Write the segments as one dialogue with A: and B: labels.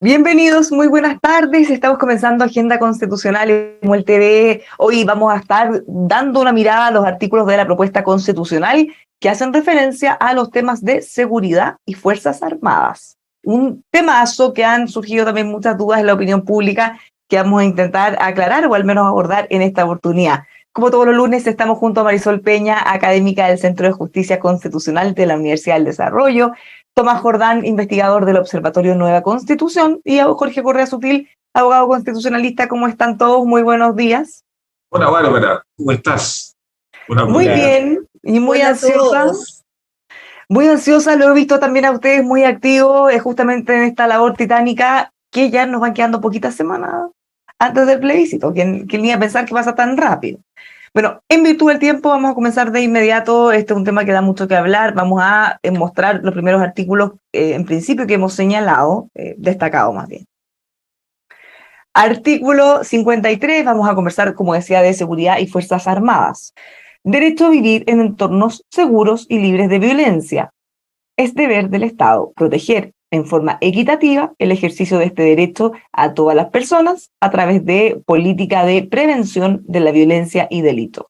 A: Bienvenidos, muy buenas tardes. Estamos comenzando Agenda Constitucional en el TV. Hoy vamos a estar dando una mirada a los artículos de la propuesta constitucional que hacen referencia a los temas de seguridad y Fuerzas Armadas. Un temazo que han surgido también muchas dudas en la opinión pública que vamos a intentar aclarar o al menos abordar en esta oportunidad. Como todos los lunes, estamos junto a Marisol Peña, académica del Centro de Justicia Constitucional de la Universidad del Desarrollo, Tomás Jordán, investigador del Observatorio Nueva Constitución, y a Jorge Correa Sutil, abogado constitucionalista. ¿Cómo están todos? Muy buenos días.
B: Hola Bárbara, ¿cómo estás?
A: Muy bien, y muy ansiosa. Muy ansiosa, lo he visto también a ustedes muy activos, justamente en esta labor titánica, que ya nos van quedando poquitas semanas antes del plebiscito. ¿Quién iba a pensar que pasa tan rápido? Bueno, en virtud del tiempo vamos a comenzar de inmediato. Este es un tema que da mucho que hablar. Vamos a mostrar los primeros artículos, en principio, que hemos señalado, destacado más bien. Artículo 53, vamos a conversar, como decía, de seguridad y Fuerzas Armadas. Derecho a vivir en entornos seguros y libres de violencia. Es deber del Estado proteger en forma equitativa el ejercicio de este derecho a todas las personas a través de política de prevención de la violencia y delito.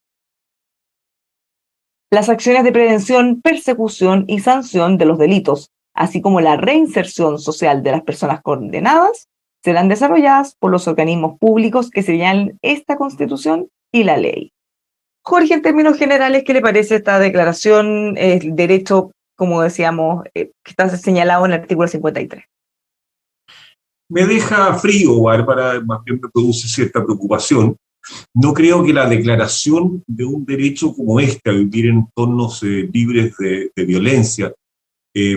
A: Las acciones de prevención, persecución y sanción de los delitos, así como la reinserción social de las personas condenadas, serán desarrolladas por los organismos públicos que señalen esta Constitución y la ley. Jorge, en términos generales, ¿qué le parece esta declaración? El derecho, como decíamos, que está señalado en el artículo 53.
B: Me deja frío, Bárbara, más bien me produce cierta preocupación. No creo que la declaración de un derecho como este, a vivir en entornos libres de violencia,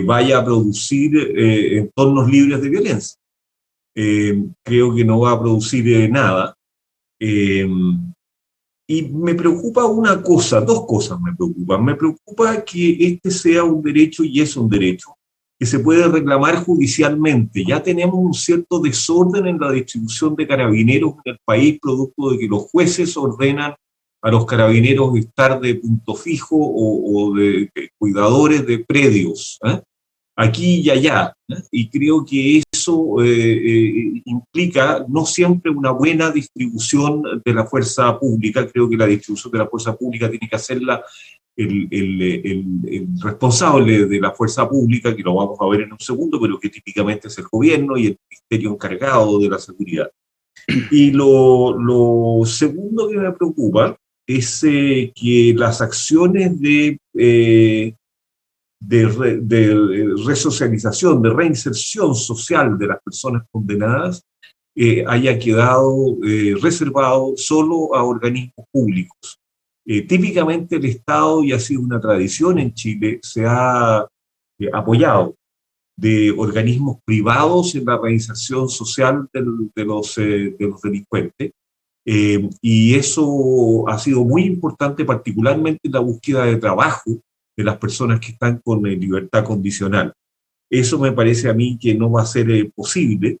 B: vaya a producir entornos libres de violencia. Creo que no va a producir nada. Y me preocupa una cosa, dos cosas me preocupan. Me preocupa que este sea un derecho, y es un derecho, que se puede reclamar judicialmente. Ya tenemos un cierto desorden en la distribución de carabineros en el país, producto de que los jueces ordenan a los carabineros estar de punto fijo o de cuidadores de predios, aquí y allá, y creo que eso implica no siempre una buena distribución de la fuerza pública. Creo que la distribución de la fuerza pública tiene que hacerla el responsable de la fuerza pública, que lo vamos a ver en un segundo, pero que típicamente es el gobierno y el ministerio encargado de la seguridad. Y lo segundo que me preocupa es que las acciones de resocialización, de reinserción social de las personas condenadas, haya quedado reservado solo a organismos públicos. Típicamente el Estado, y ha sido una tradición en Chile, se ha apoyado de organismos privados en la reinserción social de los delincuentes, y eso ha sido muy importante, particularmente en la búsqueda de trabajo de las personas que están con libertad condicional. Eso me parece a mí que no va a ser posible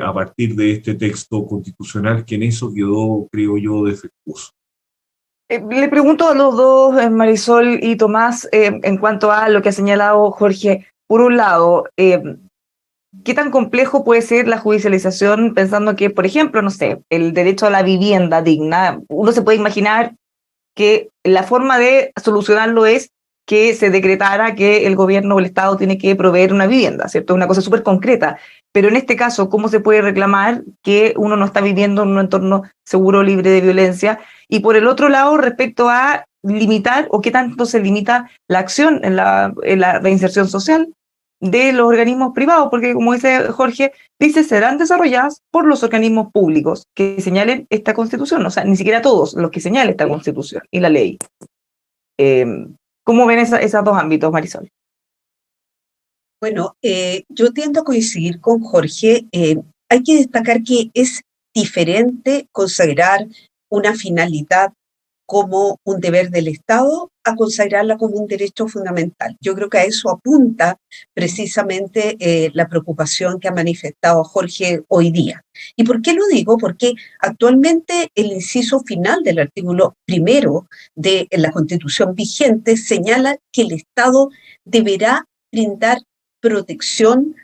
B: a partir de este texto constitucional, que en eso quedó, creo yo, defectuoso.
A: Le pregunto a los dos, Marisol y Tomás, en cuanto a lo que ha señalado Jorge. Por un lado, ¿qué tan complejo puede ser la judicialización pensando que, por ejemplo, no sé, el derecho a la vivienda digna? Uno se puede imaginar que la forma de solucionarlo es que se decretara que el gobierno o el Estado tiene que proveer una vivienda, ¿cierto? Es una cosa súper concreta. Pero en este caso, ¿cómo se puede reclamar que uno no está viviendo en un entorno seguro, libre de violencia? Y por el otro lado, respecto a limitar o qué tanto se limita la acción en la reinserción social de los organismos privados, porque como dice Jorge, dice serán desarrolladas por los organismos públicos que señalen esta Constitución, o sea, ni siquiera todos los que señalen esta Constitución y la ley. ¿Cómo ven esos dos ámbitos, Marisol?
C: Bueno, yo tiendo a coincidir con Jorge. Hay que destacar que es diferente consagrar una finalidad como un deber del Estado a consagrarla como un derecho fundamental. Yo creo que a eso apunta precisamente la preocupación que ha manifestado Jorge hoy día. ¿Y por qué lo digo? Porque actualmente el inciso final del artículo 1 de la Constitución vigente señala que el Estado deberá brindar protección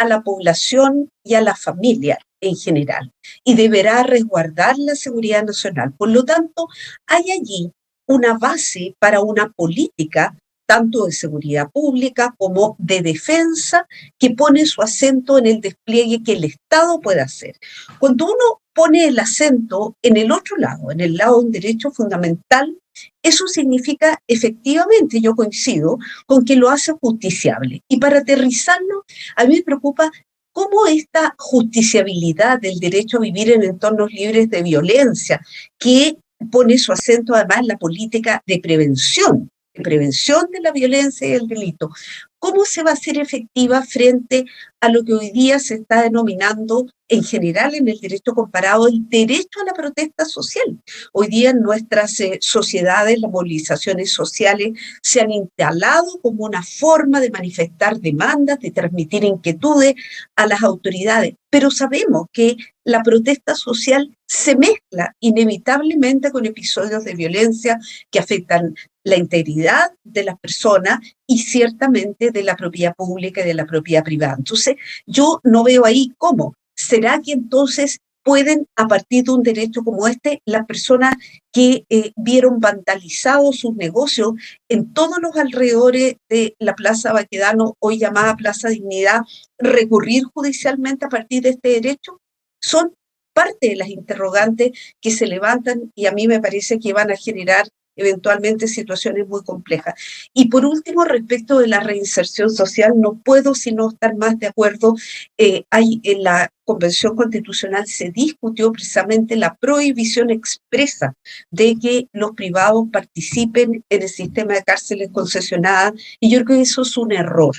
C: a la población y a la familia en general, y deberá resguardar la seguridad nacional. Por lo tanto, hay allí una base para una política tanto de seguridad pública como de defensa, que pone su acento en el despliegue que el Estado puede hacer. Cuando uno pone el acento en el otro lado, en el lado de un derecho fundamental, eso significa efectivamente, yo coincido, con que lo hace justiciable. Y para aterrizarlo, a mí me preocupa cómo esta justiciabilidad del derecho a vivir en entornos libres de violencia, que pone su acento además en la política de prevención de la violencia y el delito, ¿cómo se va a hacer efectiva frente a lo que hoy día se está denominando en general en el derecho comparado el derecho a la protesta social? Hoy día en nuestras sociedades las movilizaciones sociales se han instalado como una forma de manifestar demandas, de transmitir inquietudes a las autoridades, pero sabemos que la protesta social se mezcla inevitablemente con episodios de violencia que afectan la integridad de las personas y ciertamente de la propiedad pública y de la propiedad privada. Entonces, yo no veo ahí cómo. ¿Será que entonces pueden, a partir de un derecho como este, las personas que vieron vandalizados sus negocios en todos los alrededores de la Plaza Baquedano, hoy llamada Plaza Dignidad, recurrir judicialmente a partir de este derecho? Son parte de las interrogantes que se levantan y a mí me parece que van a generar eventualmente situaciones muy complejas. Y por último, respecto de la reinserción social, no puedo sino estar más de acuerdo. Hay en la Convención Constitucional se discutió precisamente la prohibición expresa de que los privados participen en el sistema de cárceles concesionadas, y yo creo que eso es un error,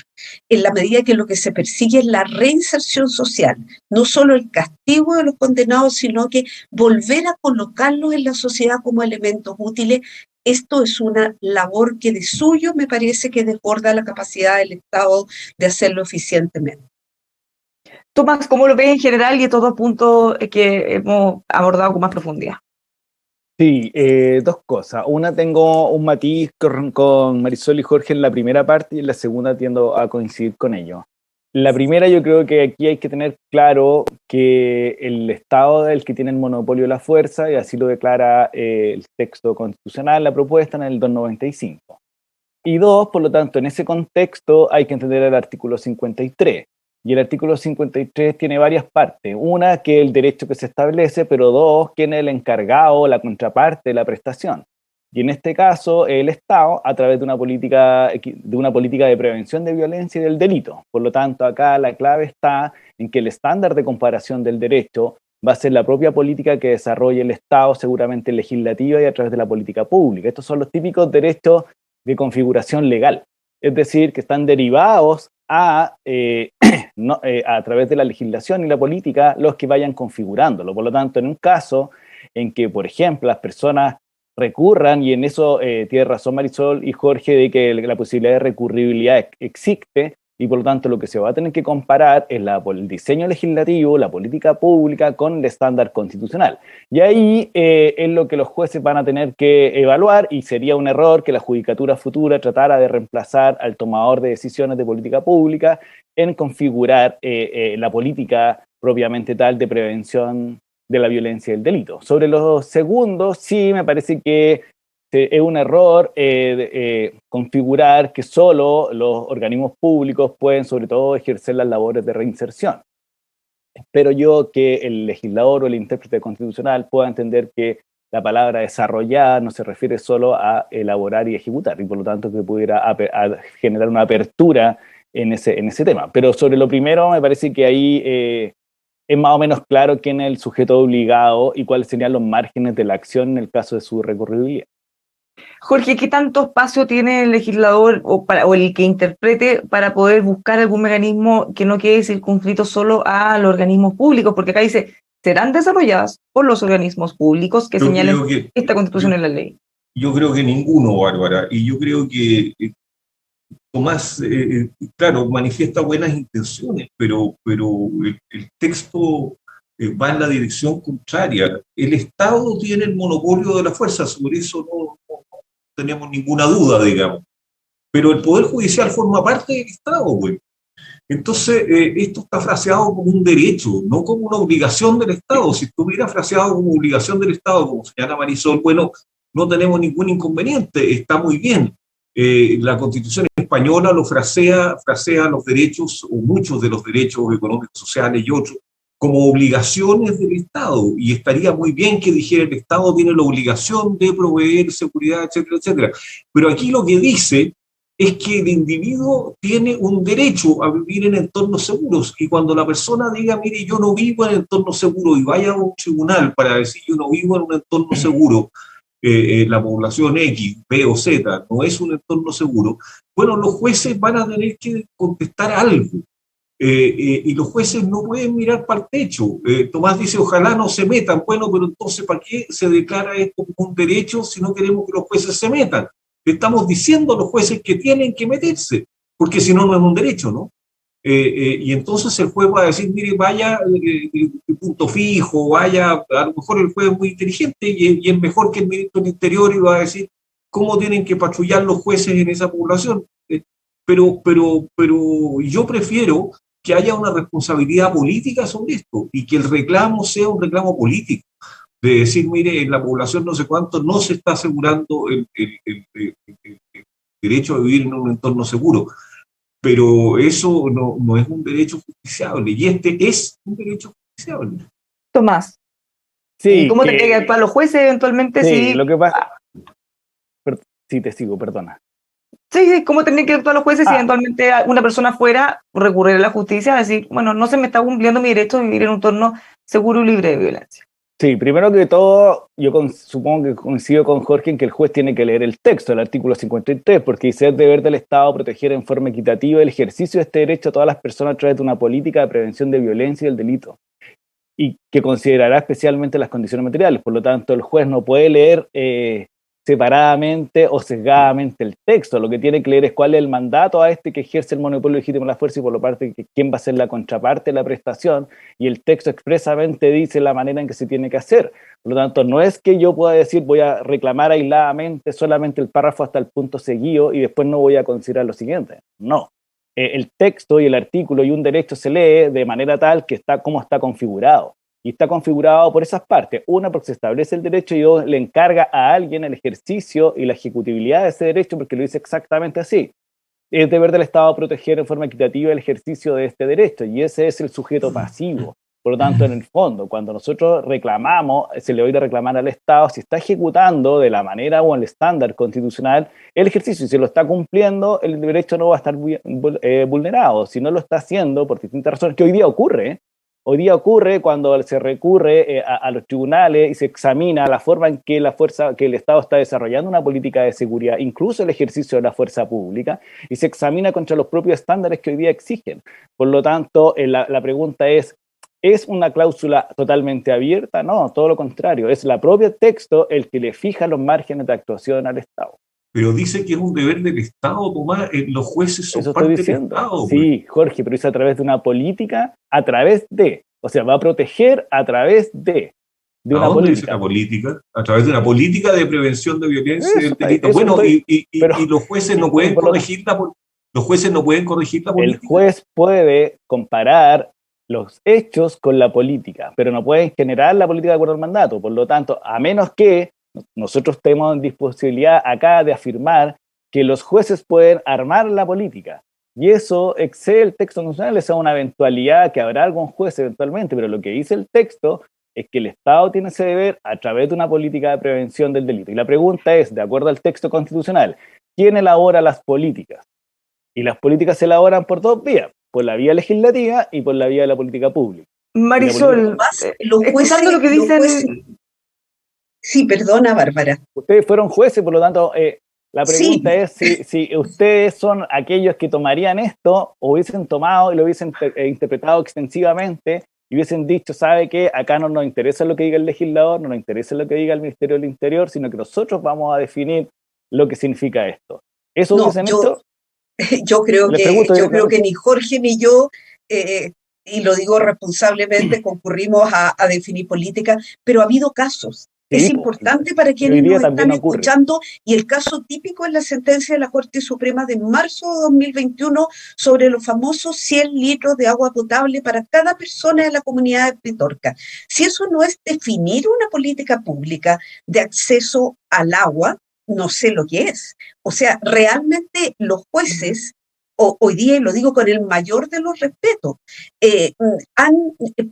C: en la medida que lo que se persigue es la reinserción social, no solo el castigo de los condenados, sino que volver a colocarlos en la sociedad como elementos útiles. Esto es una labor que de suyo me parece que desborda la capacidad del Estado de hacerlo eficientemente.
A: Tomás, ¿cómo lo ves en general y estos dos puntos que hemos abordado con más profundidad?
D: Sí, dos cosas. Una, tengo un matiz con Marisol y Jorge en la primera parte y en la segunda tiendo a coincidir con ellos. La primera, yo creo que aquí hay que tener claro que el Estado es el que tiene el monopolio de la fuerza, y así lo declara el texto constitucional, la propuesta en el 295. Y dos, por lo tanto, en ese contexto hay que entender el artículo 53. Y el artículo 53 tiene varias partes. Una, que el derecho que se establece, pero dos, quién es el encargado, la contraparte de la prestación. Y en este caso, el Estado, a través de una política de prevención de violencia y del delito. Por lo tanto, acá la clave está en que el estándar de comparación del derecho va a ser la propia política que desarrolle el Estado, seguramente legislativa y a través de la política pública. Estos son los típicos derechos de configuración legal, es decir, que están derivados a través de la legislación y la política los que vayan configurándolo. Por lo tanto, en un caso en que, por ejemplo, las personas recurran, y en eso tiene razón Marisol y Jorge, de que la posibilidad de recurribilidad existe, y por lo tanto lo que se va a tener que comparar es el diseño legislativo, la política pública con el estándar constitucional. Y ahí es lo que los jueces van a tener que evaluar, y sería un error que la judicatura futura tratara de reemplazar al tomador de decisiones de política pública en configurar la política propiamente tal de prevención de la violencia y el delito. Sobre los segundos, sí me parece que es un error configurar que solo los organismos públicos pueden, sobre todo, ejercer las labores de reinserción. Espero yo que el legislador o el intérprete constitucional pueda entender que la palabra desarrollar no se refiere solo a elaborar y ejecutar, y por lo tanto que pudiera generar una apertura en ese tema. Pero sobre lo primero, me parece que ahí es más o menos claro quién es el sujeto obligado y cuáles serían los márgenes de la acción en el caso de su recurribilidad.
A: Jorge, ¿qué tanto espacio tiene el legislador o el que interprete para poder buscar algún mecanismo que no quede circunscrito solo a los organismos públicos? Porque acá dice, serán desarrolladas por los organismos públicos que señalen esta Constitución en la ley.
B: Yo creo que ninguno, Bárbara, y yo creo que Tomás, claro, manifiesta buenas intenciones, pero el texto va en la dirección contraria. El Estado tiene el monopolio de la fuerza, sobre eso no tenemos ninguna duda, digamos. Pero el Poder Judicial forma parte del Estado, güey. Entonces, esto está fraseado como un derecho, no como una obligación del Estado. Si estuviera fraseado como obligación del Estado, como señala Marisol, bueno, no tenemos ningún inconveniente, está muy bien. La Constitución española lo frasea los derechos, o muchos de los derechos económicos, sociales y otros, como obligaciones del Estado, y estaría muy bien que dijera el Estado tiene la obligación de proveer seguridad, etcétera, etcétera. Pero aquí lo que dice es que el individuo tiene un derecho a vivir en entornos seguros, y cuando la persona diga, mire, yo no vivo en entorno seguro, y vaya a un tribunal para decir, yo no vivo en un entorno seguro, la población X, B o Z no es un entorno seguro, bueno, los jueces van a tener que contestar algo. Y los jueces no pueden mirar para el techo. Tomás dice, ojalá no se metan. Bueno, pero entonces, ¿para qué se declara esto como un derecho si no queremos que los jueces se metan? Estamos diciendo a los jueces que tienen que meterse, porque si no, no es un derecho, ¿no? Y entonces el juez va a decir, mire, vaya punto fijo, vaya, a lo mejor el juez es muy inteligente y es mejor que el ministro del Interior, y va a decir cómo tienen que patrullar los jueces en esa población. Pero yo prefiero que haya una responsabilidad política sobre esto y que el reclamo sea un reclamo político, de decir, mire, en la población no sé cuánto no se está asegurando el derecho a vivir en un entorno seguro, pero eso no es un derecho justiciable, y este es un derecho justiciable.
A: Tomás,
D: Sí,
A: ¿cómo tendrían que actuar los jueces eventualmente?
D: Sí,
A: Si,
D: lo que pasa... Sí, te sigo, perdona.
A: sí, ¿cómo tendrían que actuar los jueces si eventualmente una persona fuera a recurrir a la justicia a decir, bueno, no se me está cumpliendo mi derecho a vivir en un entorno seguro y libre de violencia?
D: Sí, primero que todo, yo supongo que coincido con Jorge en que el juez tiene que leer el texto del artículo 53, porque dice: es deber del Estado proteger en forma equitativa el ejercicio de este derecho a todas las personas a través de una política de prevención de violencia y del delito, y que considerará especialmente las condiciones materiales. Por lo tanto, el juez no puede leer separadamente o sesgadamente el texto. Lo que tiene que leer es cuál es el mandato a este que ejerce el monopolio legítimo de la fuerza, y por lo parte quién va a ser la contraparte de la prestación, y el texto expresamente dice la manera en que se tiene que hacer. Por lo tanto, no es que yo pueda decir voy a reclamar aisladamente solamente el párrafo hasta el punto seguido y después no voy a considerar lo siguiente. No. El texto y el artículo y un derecho se lee de manera tal que está como está configurado. Y está configurado por esas partes. Una, porque se establece el derecho, y dos, le encarga a alguien el ejercicio y la ejecutibilidad de ese derecho, porque lo dice exactamente así. Es deber del Estado proteger en forma equitativa el ejercicio de este derecho, y ese es el sujeto pasivo. Por lo tanto, en el fondo, cuando nosotros reclamamos, se le oye reclamar al Estado si está ejecutando de la manera o el estándar constitucional el ejercicio, y si lo está cumpliendo, el derecho no va a estar vulnerado. Si no lo está haciendo por distintas razones, que hoy día ocurre. Hoy día ocurre cuando se recurre a los tribunales y se examina la forma en que el Estado está desarrollando una política de seguridad, incluso el ejercicio de la fuerza pública, y se examina contra los propios estándares que hoy día exigen. Por lo tanto, la pregunta ¿es una cláusula totalmente abierta? No, todo lo contrario. Es el propio texto el que le fija los márgenes de actuación al Estado.
B: Pero dice que es un deber del Estado, Tomás, los jueces son parte del Estado.
D: Sí, pues. Jorge, pero es a través de una política, o sea, va a proteger a través de una política.
B: Dice la política? A través de una política de prevención de violencia y del delito. Bueno, y los jueces no pueden corregir los jueces no pueden corregir la política.
D: El juez puede comparar los hechos con la política, pero no puede generar la política de acuerdo al mandato. Por lo tanto, a menos que nosotros tenemos disponibilidad acá de afirmar que los jueces pueden armar la política, y eso excede el texto constitucional. Esa es una eventualidad que habrá algún juez eventualmente, pero lo que dice el texto es que el Estado tiene ese deber a través de una política de prevención del delito. Y la pregunta es, de acuerdo al texto constitucional, ¿quién elabora las políticas? Y las políticas se elaboran por dos vías: por la vía legislativa y por la vía de la política pública.
A: Marisol, escuchando lo que dicen...
C: Sí, perdona, Bárbara.
D: Ustedes fueron jueces, por lo tanto, la pregunta es si ustedes son aquellos que tomarían esto, o hubiesen tomado y lo hubiesen interpretado extensivamente, y hubiesen dicho, ¿sabe qué? Acá no nos interesa lo que diga el legislador, no nos interesa lo que diga el Ministerio del Interior, sino que nosotros vamos a definir lo que significa esto. ¿Eso hubiesen hecho?
C: Yo creo que ni Jorge ni yo, y lo digo responsablemente, concurrimos a definir política, pero ha habido casos Es importante para quienes nos están escuchando, y el caso típico es la sentencia de la Corte Suprema de marzo de 2021 sobre los famosos 100 litros de agua potable para cada persona de la comunidad de Petorca. Si eso no es definir una política pública de acceso al agua, no sé lo que es. O sea, realmente los jueces, hoy día, y lo digo con el mayor de los respetos, han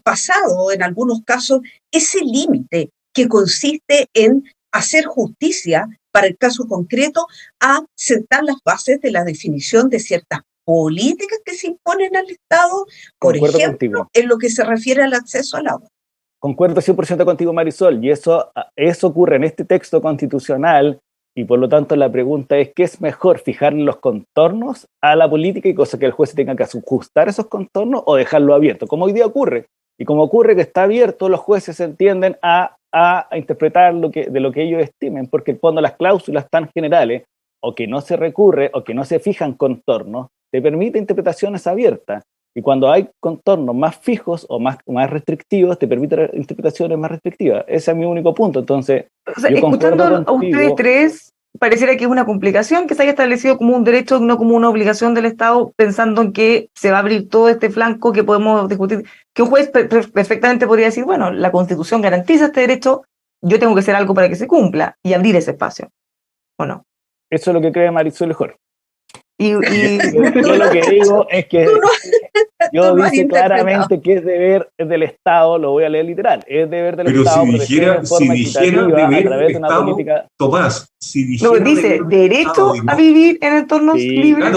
C: pasado en algunos casos ese límite que consiste en hacer justicia para el caso concreto, a sentar las bases de la definición de ciertas políticas que se imponen al Estado, por ejemplo, contigo, en lo que se refiere al acceso al agua.
D: Concuerdo 100% contigo, Marisol, y eso ocurre en este texto constitucional, y por lo tanto la pregunta es, ¿qué es mejor, fijar los contornos a la política y cosa que el juez tenga que ajustar esos contornos, o dejarlo abierto, como hoy día ocurre? Y como ocurre que está abierto, los jueces entienden a interpretar de lo que ellos estimen, porque en el fondo las cláusulas tan generales, o que no se recurre, o que no se fijan contornos, te permite interpretaciones abiertas. Y cuando hay contornos más fijos o más restrictivos, te permite interpretaciones más restrictivas. Ese es mi único punto. Entonces,
A: o sea, escuchando a ustedes tres, pareciera que es una complicación que se haya establecido como un derecho, no como una obligación del Estado, pensando en que se va a abrir todo este flanco que podemos discutir, que un juez perfectamente podría decir, bueno, la Constitución garantiza este derecho, yo tengo que hacer algo para que se cumpla y abrir ese espacio, ¿o no?
D: Eso es lo que cree Marisol Mejor.
A: Yo
D: lo que digo es que yo dice claramente que es deber del Estado, lo voy a leer literal, es deber del Estado
B: proteger de forma equitativa a través de una política. Tomás, si dijera
A: dice derecho a vivir en entornos libres.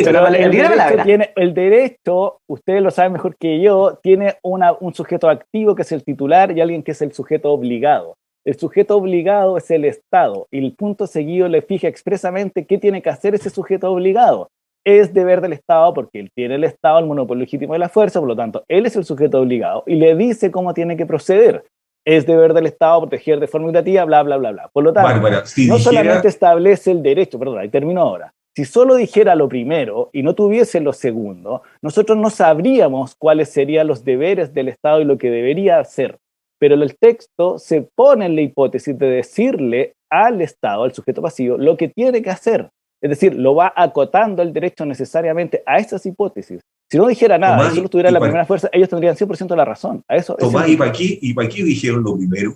B: Claro,
D: el derecho, ustedes lo saben mejor que yo, tiene un sujeto activo que es el titular y alguien que es el sujeto obligado. El sujeto obligado es el Estado, y el punto seguido le fija expresamente qué tiene que hacer ese sujeto obligado. Es deber del Estado, porque él tiene el Estado el monopolio legítimo de la fuerza, por lo tanto, él es el sujeto obligado, y le dice cómo tiene que proceder. Es deber del Estado proteger de forma equitativa, bla, bla, bla, bla. Por lo tanto, Bárbara, solamente establece el derecho, perdón, y termino ahora. Si solo dijera lo primero y no tuviese lo segundo, nosotros no sabríamos cuáles serían los deberes del Estado y lo que debería hacer. Pero el texto se pone en la hipótesis de decirle al Estado, al sujeto pasivo, lo que tiene que hacer. Es decir, lo va acotando el derecho necesariamente a esas hipótesis. Si no dijera nada, Tomás, si solo tuviera la primera fuerza, ellos tendrían 100% la razón.
B: Tomás, ¿y para qué dijeron lo primero?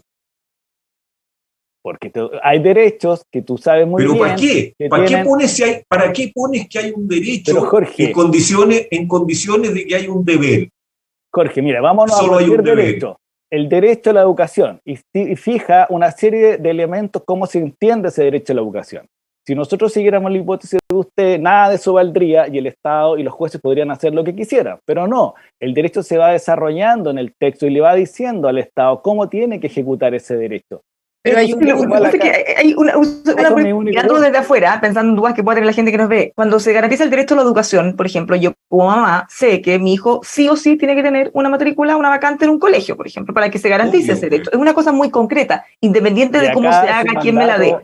D: Porque hay derechos que tú sabes muy bien.
B: ¿Pero para qué? ¿Para qué pones que hay un derecho?
D: Pero, Jorge,
B: en condiciones de que hay un deber?
D: Jorge, mira, vámonos a cualquier derecho. El derecho a la educación, y fija una serie de elementos cómo se entiende ese derecho a la educación. Si nosotros siguiéramos la hipótesis de usted, nada de eso valdría y el Estado y los jueces podrían hacer lo que quisieran, pero no, el derecho se va desarrollando en el texto y le va diciendo al Estado cómo tiene que ejecutar ese derecho.
A: Pero hay una mirando desde afuera, pensando en dudas que puede tener la gente que nos ve. Cuando se garantiza el derecho a la educación, por ejemplo, yo como mamá sé que mi hijo sí o sí tiene que tener una matrícula, una vacante en un colegio, por ejemplo, para que se garantice ese derecho. Es una cosa muy concreta, independiente de cómo se haga, quién me la dé.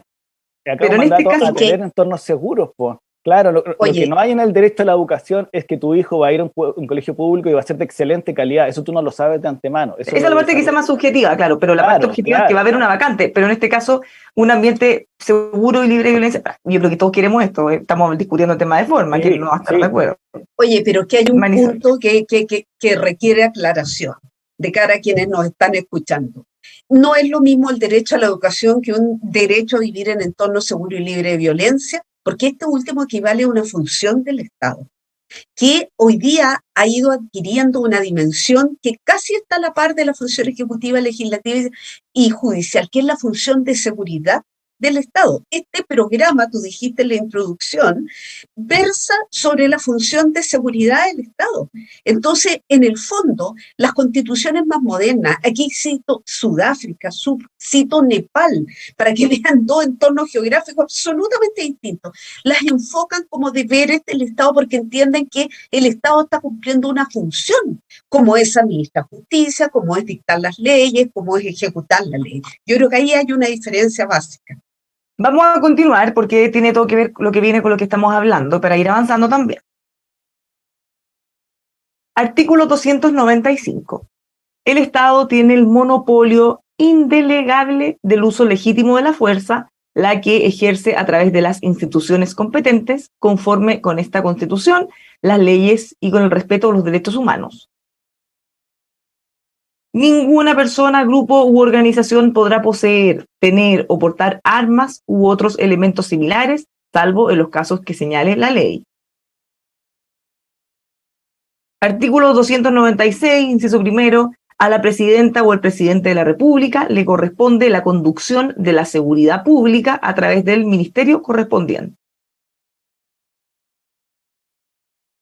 D: Pero en este caso, tener entornos seguros, pues. Claro, lo que no hay en el derecho a la educación es que tu hijo va a ir a un colegio público y va a ser de excelente calidad. Eso tú no lo sabes de antemano.
A: Esa es la parte quizá más subjetiva, claro, pero la parte objetiva es que va a haber una vacante. Pero en este caso, un ambiente seguro y libre de violencia. Yo creo que todos queremos esto. Estamos discutiendo el tema de forma, que no va a estar de acuerdo.
C: Oye, pero que hay un punto que requiere aclaración de cara a quienes nos están escuchando. No es lo mismo el derecho a la educación que un derecho a vivir en entorno seguro y libre de violencia, porque este último equivale a una función del Estado, que hoy día ha ido adquiriendo una dimensión que casi está a la par de la función ejecutiva, legislativa y judicial, que es la función de seguridad del Estado. Este programa, tú dijiste en la introducción, versa sobre la función de seguridad del Estado. Entonces, en el fondo, las constituciones más modernas, aquí cito Sudáfrica, cito Nepal, para que vean dos entornos geográficos absolutamente distintos, las enfocan como deberes del Estado porque entienden que el Estado está cumpliendo una función, como es administrar justicia, como es dictar las leyes, como es ejecutar la ley. Yo creo que ahí hay una diferencia básica.
A: Vamos a continuar porque tiene todo que ver lo que viene con lo que estamos hablando, para ir avanzando también. Artículo 295. El Estado tiene el monopolio indelegable del uso legítimo de la fuerza, la que ejerce a través de las instituciones competentes, conforme con esta Constitución, las leyes y con el respeto a los derechos humanos. Ninguna persona, grupo u organización podrá poseer, tener o portar armas u otros elementos similares, salvo en los casos que señale la ley. Artículo 296, inciso primero. A la presidenta o el presidente de la República le corresponde la conducción de la seguridad pública a través del ministerio correspondiente.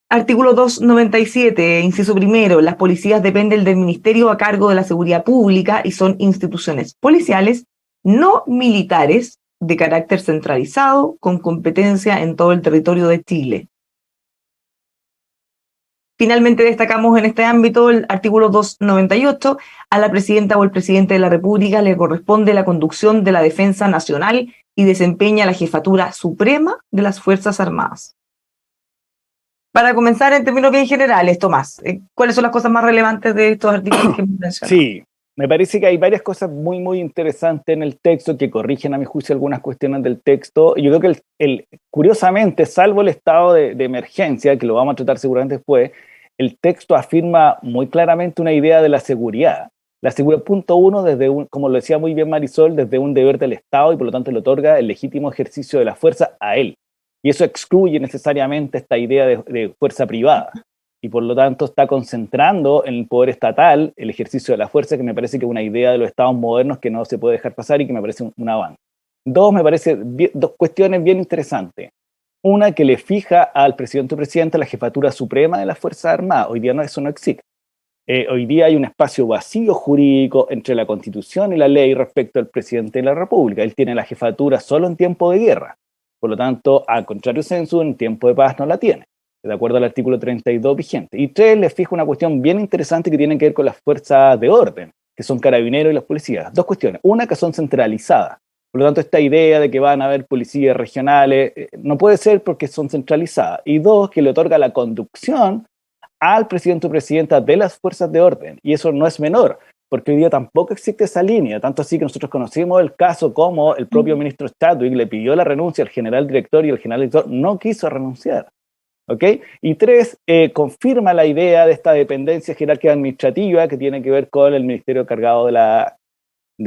A: Artículo 297, inciso primero. Las policías dependen del ministerio a cargo de la seguridad pública y son instituciones policiales no militares de carácter centralizado con competencia en todo el territorio de Chile. Finalmente destacamos en este ámbito el artículo 298. A la presidenta o el presidente de la República le corresponde la conducción de la defensa nacional y desempeña la jefatura suprema de las Fuerzas Armadas. Para comenzar en términos bien generales, Tomás, ¿cuáles son las cosas más relevantes de estos artículos que hemos mencionado?
D: Sí, me parece que hay varias cosas muy, muy interesantes en el texto que corrigen, a mi juicio, algunas cuestiones del texto. Yo creo que, curiosamente, salvo el estado de emergencia, que lo vamos a tratar seguramente después, el texto afirma muy claramente una idea de la seguridad. La seguridad, punto uno, como lo decía muy bien Marisol, desde un deber del Estado y por lo tanto le otorga el legítimo ejercicio de la fuerza a él. Y eso excluye necesariamente esta idea de fuerza privada. Y por lo tanto está concentrando en el poder estatal el ejercicio de la fuerza, que me parece que es una idea de los estados modernos que no se puede dejar pasar y que me parece un avance. Dos, me parece dos cuestiones bien interesantes. Una, que le fija al presidente o presidenta la jefatura suprema de las Fuerzas Armadas. Hoy día eso no existe. Hoy día hay un espacio vacío jurídico entre la Constitución y la ley respecto al presidente de la República. Él tiene la jefatura solo en tiempo de guerra. Por lo tanto, al contrario censo, en tiempo de paz no la tiene, de acuerdo al artículo 32 vigente. Y tres, le fija una cuestión bien interesante que tiene que ver con las fuerzas de orden, que son carabineros y las policías. Dos cuestiones. Una, que son centralizadas. Por lo tanto, esta idea de que van a haber policías regionales no puede ser porque son centralizadas. Y dos, que le otorga la conducción al presidente o presidenta de las fuerzas de orden. Y eso no es menor, porque hoy día tampoco existe esa línea, tanto así que nosotros conocimos el caso como el propio ministro Chadwick le pidió la renuncia al general director y el general director no quiso renunciar. ¿Ok? Y tres, confirma la idea de esta dependencia jerárquica administrativa que tiene que ver con el ministerio cargado de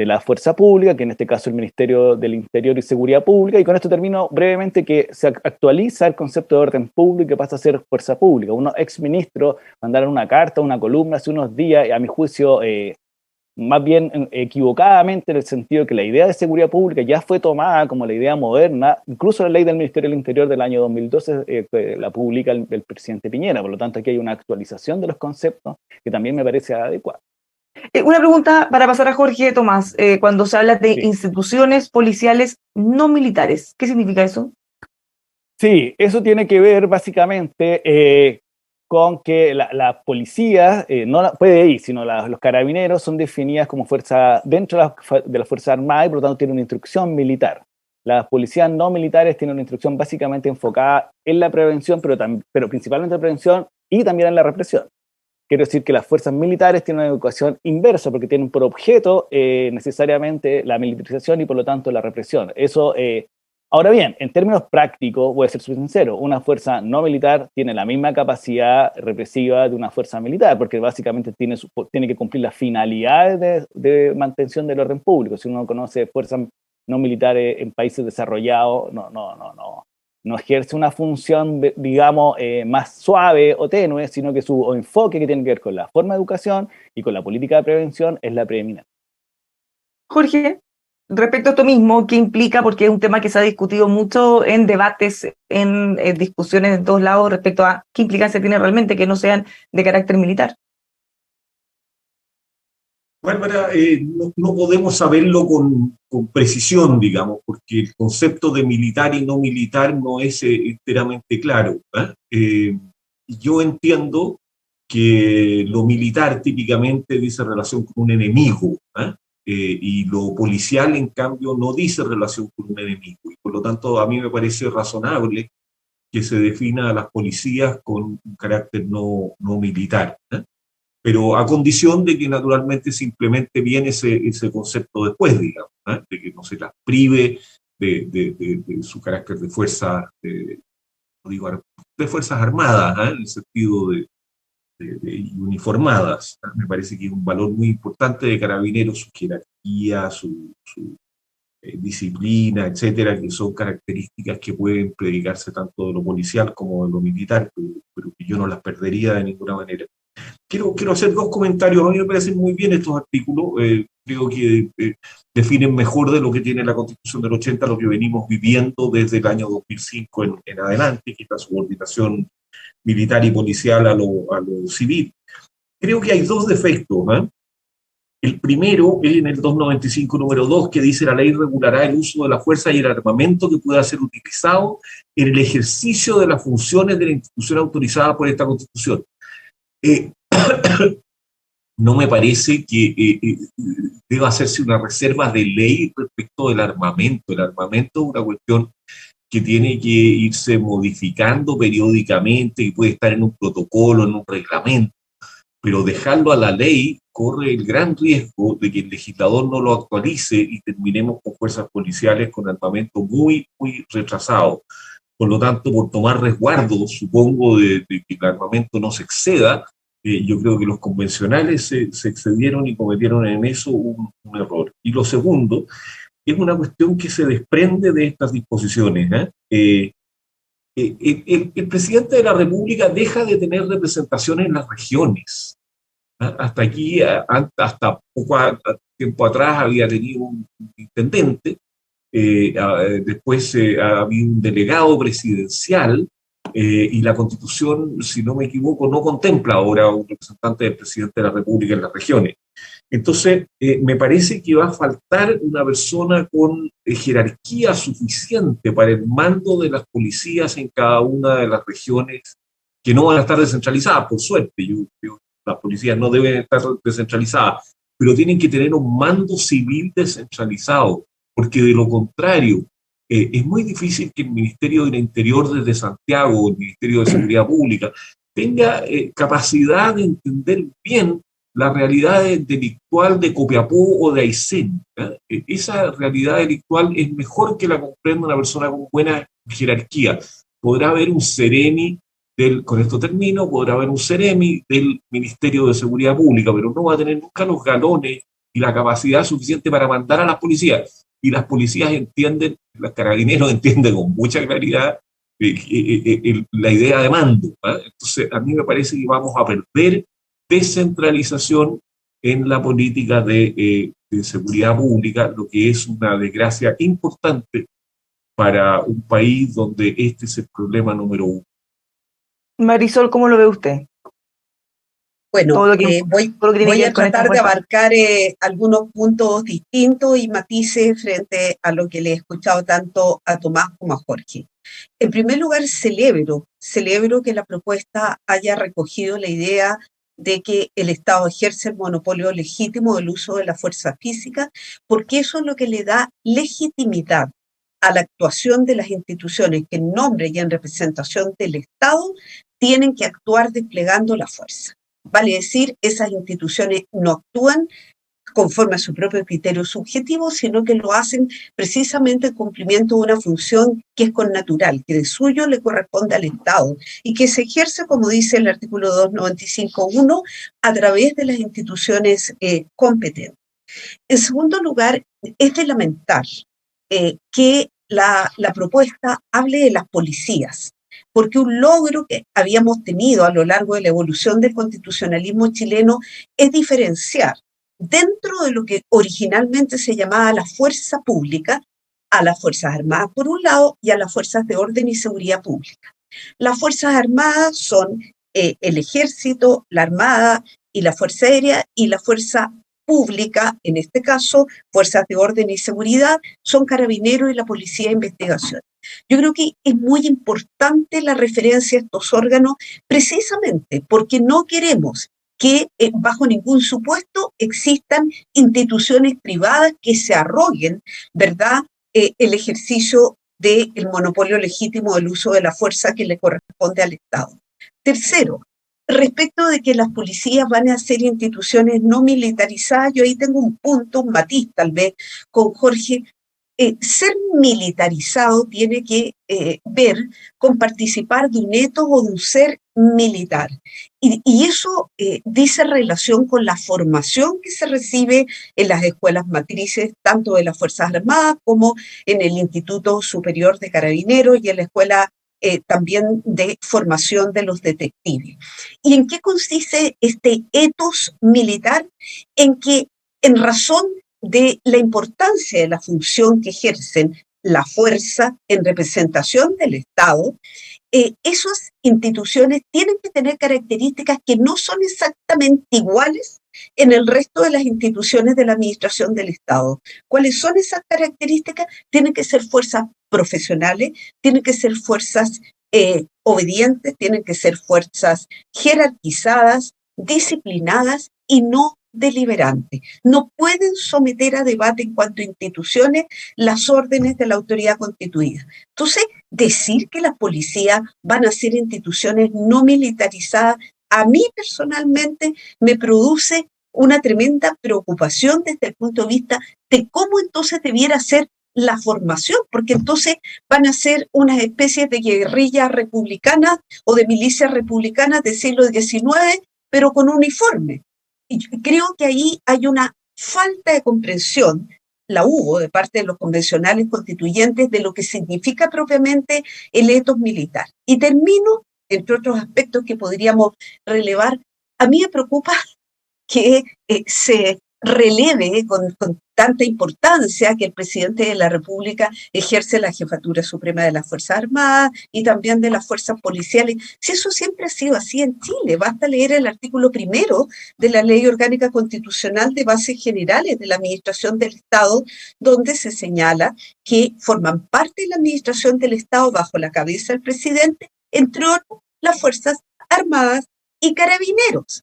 D: la fuerza pública, que en este caso el Ministerio del Interior y Seguridad Pública, y con esto termino brevemente que se actualiza el concepto de orden público que pasa a ser fuerza pública. Unos exministros mandaron una carta, una columna hace unos días, a mi juicio, más bien equivocadamente, en el sentido de que la idea de seguridad pública ya fue tomada como la idea moderna, incluso la ley del Ministerio del Interior del año 2012 la publica el presidente Piñera, por lo tanto aquí hay una actualización de los conceptos que también me parece adecuada.
A: Una pregunta para pasar a Jorge Tomás. Cuando se habla de instituciones policiales no militares, ¿qué significa eso?
D: Sí, eso tiene que ver básicamente con que la policía no puede ir, sino los carabineros son definidas como fuerza dentro de la Fuerza Armada y por lo tanto tienen una instrucción militar. Las policías no militares tienen una instrucción básicamente enfocada en la prevención, pero principalmente en la prevención y también en la represión. Quiero decir que las fuerzas militares tienen una educación inversa porque tienen por objeto necesariamente la militarización y por lo tanto la represión. Eso, ahora bien, en términos prácticos, voy a ser sincero, una fuerza no militar tiene la misma capacidad represiva de una fuerza militar porque básicamente tiene que cumplir las finalidades de mantención del orden público. Si uno conoce fuerzas no militares en países desarrollados, no ejerce una función, digamos, más suave o tenue, sino que su enfoque que tiene que ver con la forma de educación y con la política de prevención es la preeminente.
A: Jorge, respecto a esto mismo, ¿qué implica? Porque es un tema que se ha discutido mucho en debates, en discusiones en todos lados respecto a qué implicancia tiene realmente que no sean de carácter militar.
B: Bárbara, no podemos saberlo con precisión, digamos, porque el concepto de militar y no militar no es enteramente claro. Yo entiendo que lo militar típicamente dice relación con un enemigo, y lo policial, en cambio, no dice relación con un enemigo. Y por lo tanto, a mí me parece razonable que se defina a las policías con un carácter no militar. pero a condición de que naturalmente se implemente bien ese concepto después, digamos, ¿eh? De que no se las prive de su carácter de fuerza, no digo, de fuerzas armadas, ¿eh? En el sentido de uniformadas. ¿Eh? Me parece que es un valor muy importante de Carabineros, su jerarquía, su disciplina, etcétera, que son características que pueden predicarse tanto de lo policial como de lo militar, pero que yo no las perdería de ninguna manera. Quiero hacer dos comentarios. A mí me parecen muy bien estos artículos. Creo que definen mejor de lo que tiene la Constitución del 80 lo que venimos viviendo desde el año 2005 en adelante, que es la subordinación militar y policial a lo civil. Creo que hay dos defectos, ¿eh? El primero es en el 295, número 2, que dice: la ley regulará el uso de la fuerza y el armamento que pueda ser utilizado en el ejercicio de las funciones de la institución autorizada por esta Constitución. No me parece que deba hacerse una reserva de ley respecto del armamento. El armamento es una cuestión que tiene que irse modificando periódicamente, que puede estar en un protocolo, en un reglamento, pero dejarlo a la ley corre el gran riesgo de que el legislador no lo actualice y terminemos con fuerzas policiales con armamento muy, muy retrasado. Por lo tanto, por tomar resguardo, supongo, de que el armamento no se exceda, yo creo que los convencionales se excedieron y cometieron en eso un error. Y lo segundo es una cuestión que se desprende de estas disposiciones, ¿eh? El presidente de la República deja de tener representación en las regiones. Hasta aquí, hasta poco tiempo atrás, había tenido un intendente, después ha habido un delegado presidencial, y la Constitución, si no me equivoco, no contempla ahora un representante del presidente de la República en las regiones. Entonces, me parece que va a faltar una persona con jerarquía suficiente para el mando de las policías en cada una de las regiones, que no van a estar descentralizadas, por suerte. Yo creo que las policías no deben estar descentralizadas, pero tienen que tener un mando civil descentralizado, porque de lo contrario, es muy difícil que el Ministerio del Interior desde Santiago, o el Ministerio de Seguridad Pública, tenga capacidad de entender bien la realidad delictual de Copiapó o de Aysén. ¿Eh? Esa realidad delictual es mejor que la comprenda una persona con buena jerarquía. Podrá haber un seremi con esto termino, podrá haber un seremi del Ministerio de Seguridad Pública, pero no va a tener nunca los galones y la capacidad suficiente para mandar a las policías. Y las policías entienden, los carabineros entienden con mucha claridad la idea de mando. ¿Eh? Entonces, a mí me parece que vamos a perder descentralización en la política de seguridad pública, lo que es una desgracia importante para un país donde este es el problema número uno.
A: Marisol, ¿cómo lo ve usted?
C: Bueno, voy a tratar de abarcar algunos puntos distintos y matices frente a lo que le he escuchado tanto a Tomás como a Jorge. En primer lugar, celebro que la propuesta haya recogido la idea de que el Estado ejerce el monopolio legítimo del uso de la fuerza física, porque eso es lo que le da legitimidad a la actuación de las instituciones que en nombre y en representación del Estado tienen que actuar desplegando la fuerza. Vale decir, esas instituciones no actúan conforme a su propio criterio subjetivo, sino que lo hacen precisamente en cumplimiento de una función que es connatural, que de suyo le corresponde al Estado y que se ejerce, como dice el artículo 295.1, a través de las instituciones competentes. En segundo lugar, es de lamentar que la propuesta hable de las policías, porque un logro que habíamos tenido a lo largo de la evolución del constitucionalismo chileno es diferenciar dentro de lo que originalmente se llamaba la fuerza pública a las Fuerzas Armadas por un lado y a las Fuerzas de Orden y Seguridad Pública. Las Fuerzas Armadas son el Ejército, la Armada y la Fuerza Aérea, y la Fuerza Pública, en este caso, Fuerzas de Orden y Seguridad, son Carabineros y la Policía de Investigación. Yo creo que es muy importante la referencia a estos órganos precisamente porque no queremos que bajo ningún supuesto existan instituciones privadas que se arroguen, ¿verdad?, el ejercicio del monopolio legítimo del uso de la fuerza que le corresponde al Estado. Tercero, Respecto de que las policías van a ser instituciones no militarizadas, yo ahí tengo un punto, un matiz tal vez con Jorge. Ser militarizado tiene que ver con participar de un etos o de un ser militar. Y eso dice relación con la formación que se recibe en las escuelas matrices, tanto de las Fuerzas Armadas como en el Instituto Superior de Carabineros y en la escuela también de formación de los detectives. ¿Y en qué consiste este etos militar? En que, en razón de la importancia de la función que ejercen la fuerza en representación del Estado, esas instituciones tienen que tener características que no son exactamente iguales en el resto de las instituciones de la administración del Estado. ¿Cuáles son esas características? Tienen que ser fuerzas profesionales, tienen que ser fuerzas obedientes, tienen que ser fuerzas jerarquizadas, disciplinadas y no deliberantes. No pueden someter a debate en cuanto a instituciones las órdenes de la autoridad constituida. Entonces, decir que las policías van a ser instituciones no militarizadas, a mí personalmente me produce una tremenda preocupación desde el punto de vista de cómo entonces debiera ser la formación, porque entonces van a ser unas especies de guerrillas republicanas o de milicias republicanas del siglo XIX, pero con uniforme. Y yo creo que ahí hay una falta de comprensión, la hubo de parte de los convencionales constituyentes, de lo que significa propiamente el etos militar. Y termino, entre otros aspectos que podríamos relevar, a mí me preocupa que se releve con tanta importancia que el presidente de la República ejerce la jefatura suprema de las Fuerzas Armadas y también de las fuerzas policiales. Si eso siempre ha sido así en Chile, basta leer el artículo 1 de la Ley Orgánica Constitucional de Bases Generales de la Administración del Estado, donde se señala que forman parte de la Administración del Estado bajo la cabeza del presidente, entre otros, las Fuerzas Armadas y Carabineros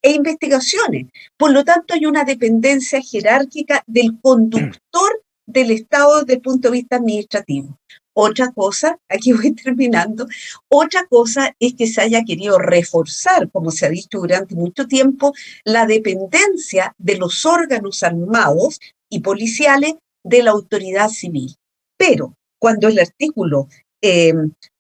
C: e investigaciones. Por lo tanto, hay una dependencia jerárquica del conductor del Estado desde el punto de vista administrativo. Otra cosa, aquí voy terminando, otra cosa es que se haya querido reforzar, como se ha dicho durante mucho tiempo, la dependencia de los órganos armados y policiales de la autoridad civil. Pero cuando el artículo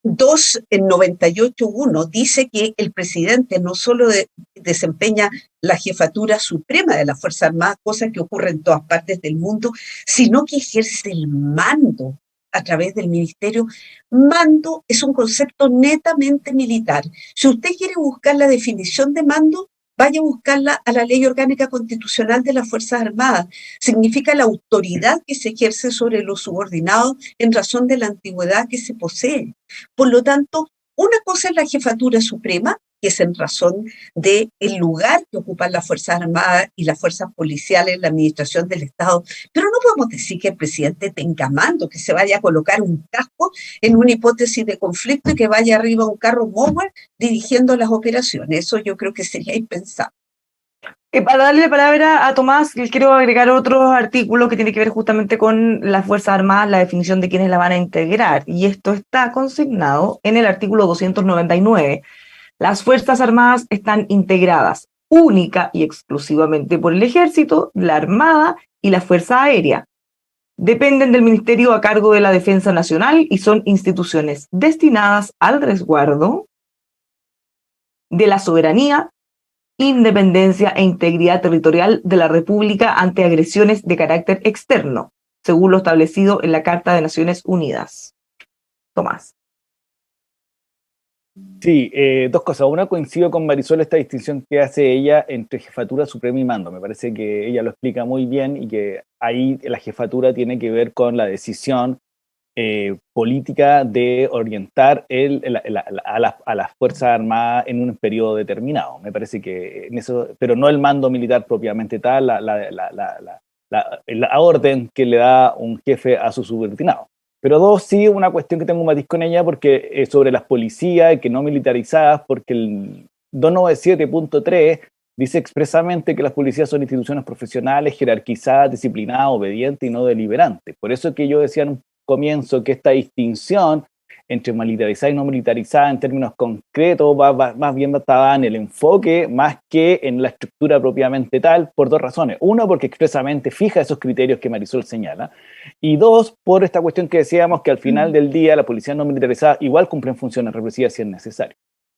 C: 298.1 dice que el presidente no solo desempeña la jefatura suprema de las Fuerzas Armadas, cosa que ocurre en todas partes del mundo, sino que ejerce el mando a través del ministerio. Mando es un concepto netamente militar. Si usted quiere buscar la definición de mando, vaya a buscarla a la Ley Orgánica Constitucional de las Fuerzas Armadas. Significa la autoridad que se ejerce sobre los subordinados en razón de la antigüedad que se posee. Por lo tanto, una cosa es la jefatura suprema, que es en razón del lugar que ocupan las Fuerzas Armadas y las fuerzas policiales en la administración del Estado. Pero no podemos decir que el presidente tenga mando, que se vaya a colocar un casco en una hipótesis de conflicto y que vaya arriba a un carro mower dirigiendo las operaciones. Eso yo creo que sería impensable.
A: Para darle la palabra a Tomás, les quiero agregar otros artículos que tienen que ver justamente con las Fuerzas Armadas, la definición de quiénes la van a integrar. Y esto está consignado en el artículo 299. Las Fuerzas Armadas están integradas única y exclusivamente por el Ejército, la Armada y la Fuerza Aérea. Dependen del Ministerio a cargo de la Defensa Nacional y son instituciones destinadas al resguardo de la soberanía, independencia e integridad territorial de la República ante agresiones de carácter externo, según lo establecido en la Carta de Naciones Unidas. Tomás.
D: Sí, dos cosas. Una, coincido con Marisol esta distinción que hace ella entre jefatura suprema y mando. Me parece que ella lo explica muy bien y que ahí la jefatura tiene que ver con la decisión política de orientar a las Fuerzas Armadas en un periodo determinado. Me parece que en eso, pero no el mando militar propiamente tal, la orden que le da un jefe a su subordinado. Pero dos, sí, una cuestión que tengo un matiz con ella, porque sobre las policías, que no militarizadas, porque el 297.3 dice expresamente que las policías son instituciones profesionales, jerarquizadas, disciplinadas, obedientes y no deliberantes. Por eso que yo decía en un comienzo que esta distinción entre militarizada y no militarizada en términos concretos, más bien basada en el enfoque más que en la estructura propiamente tal, por dos razones. Uno, porque expresamente fija esos criterios que Marisol señala, y dos, por esta cuestión que decíamos que al final del día la policía no militarizada igual cumplen funciones represivas si es necesario.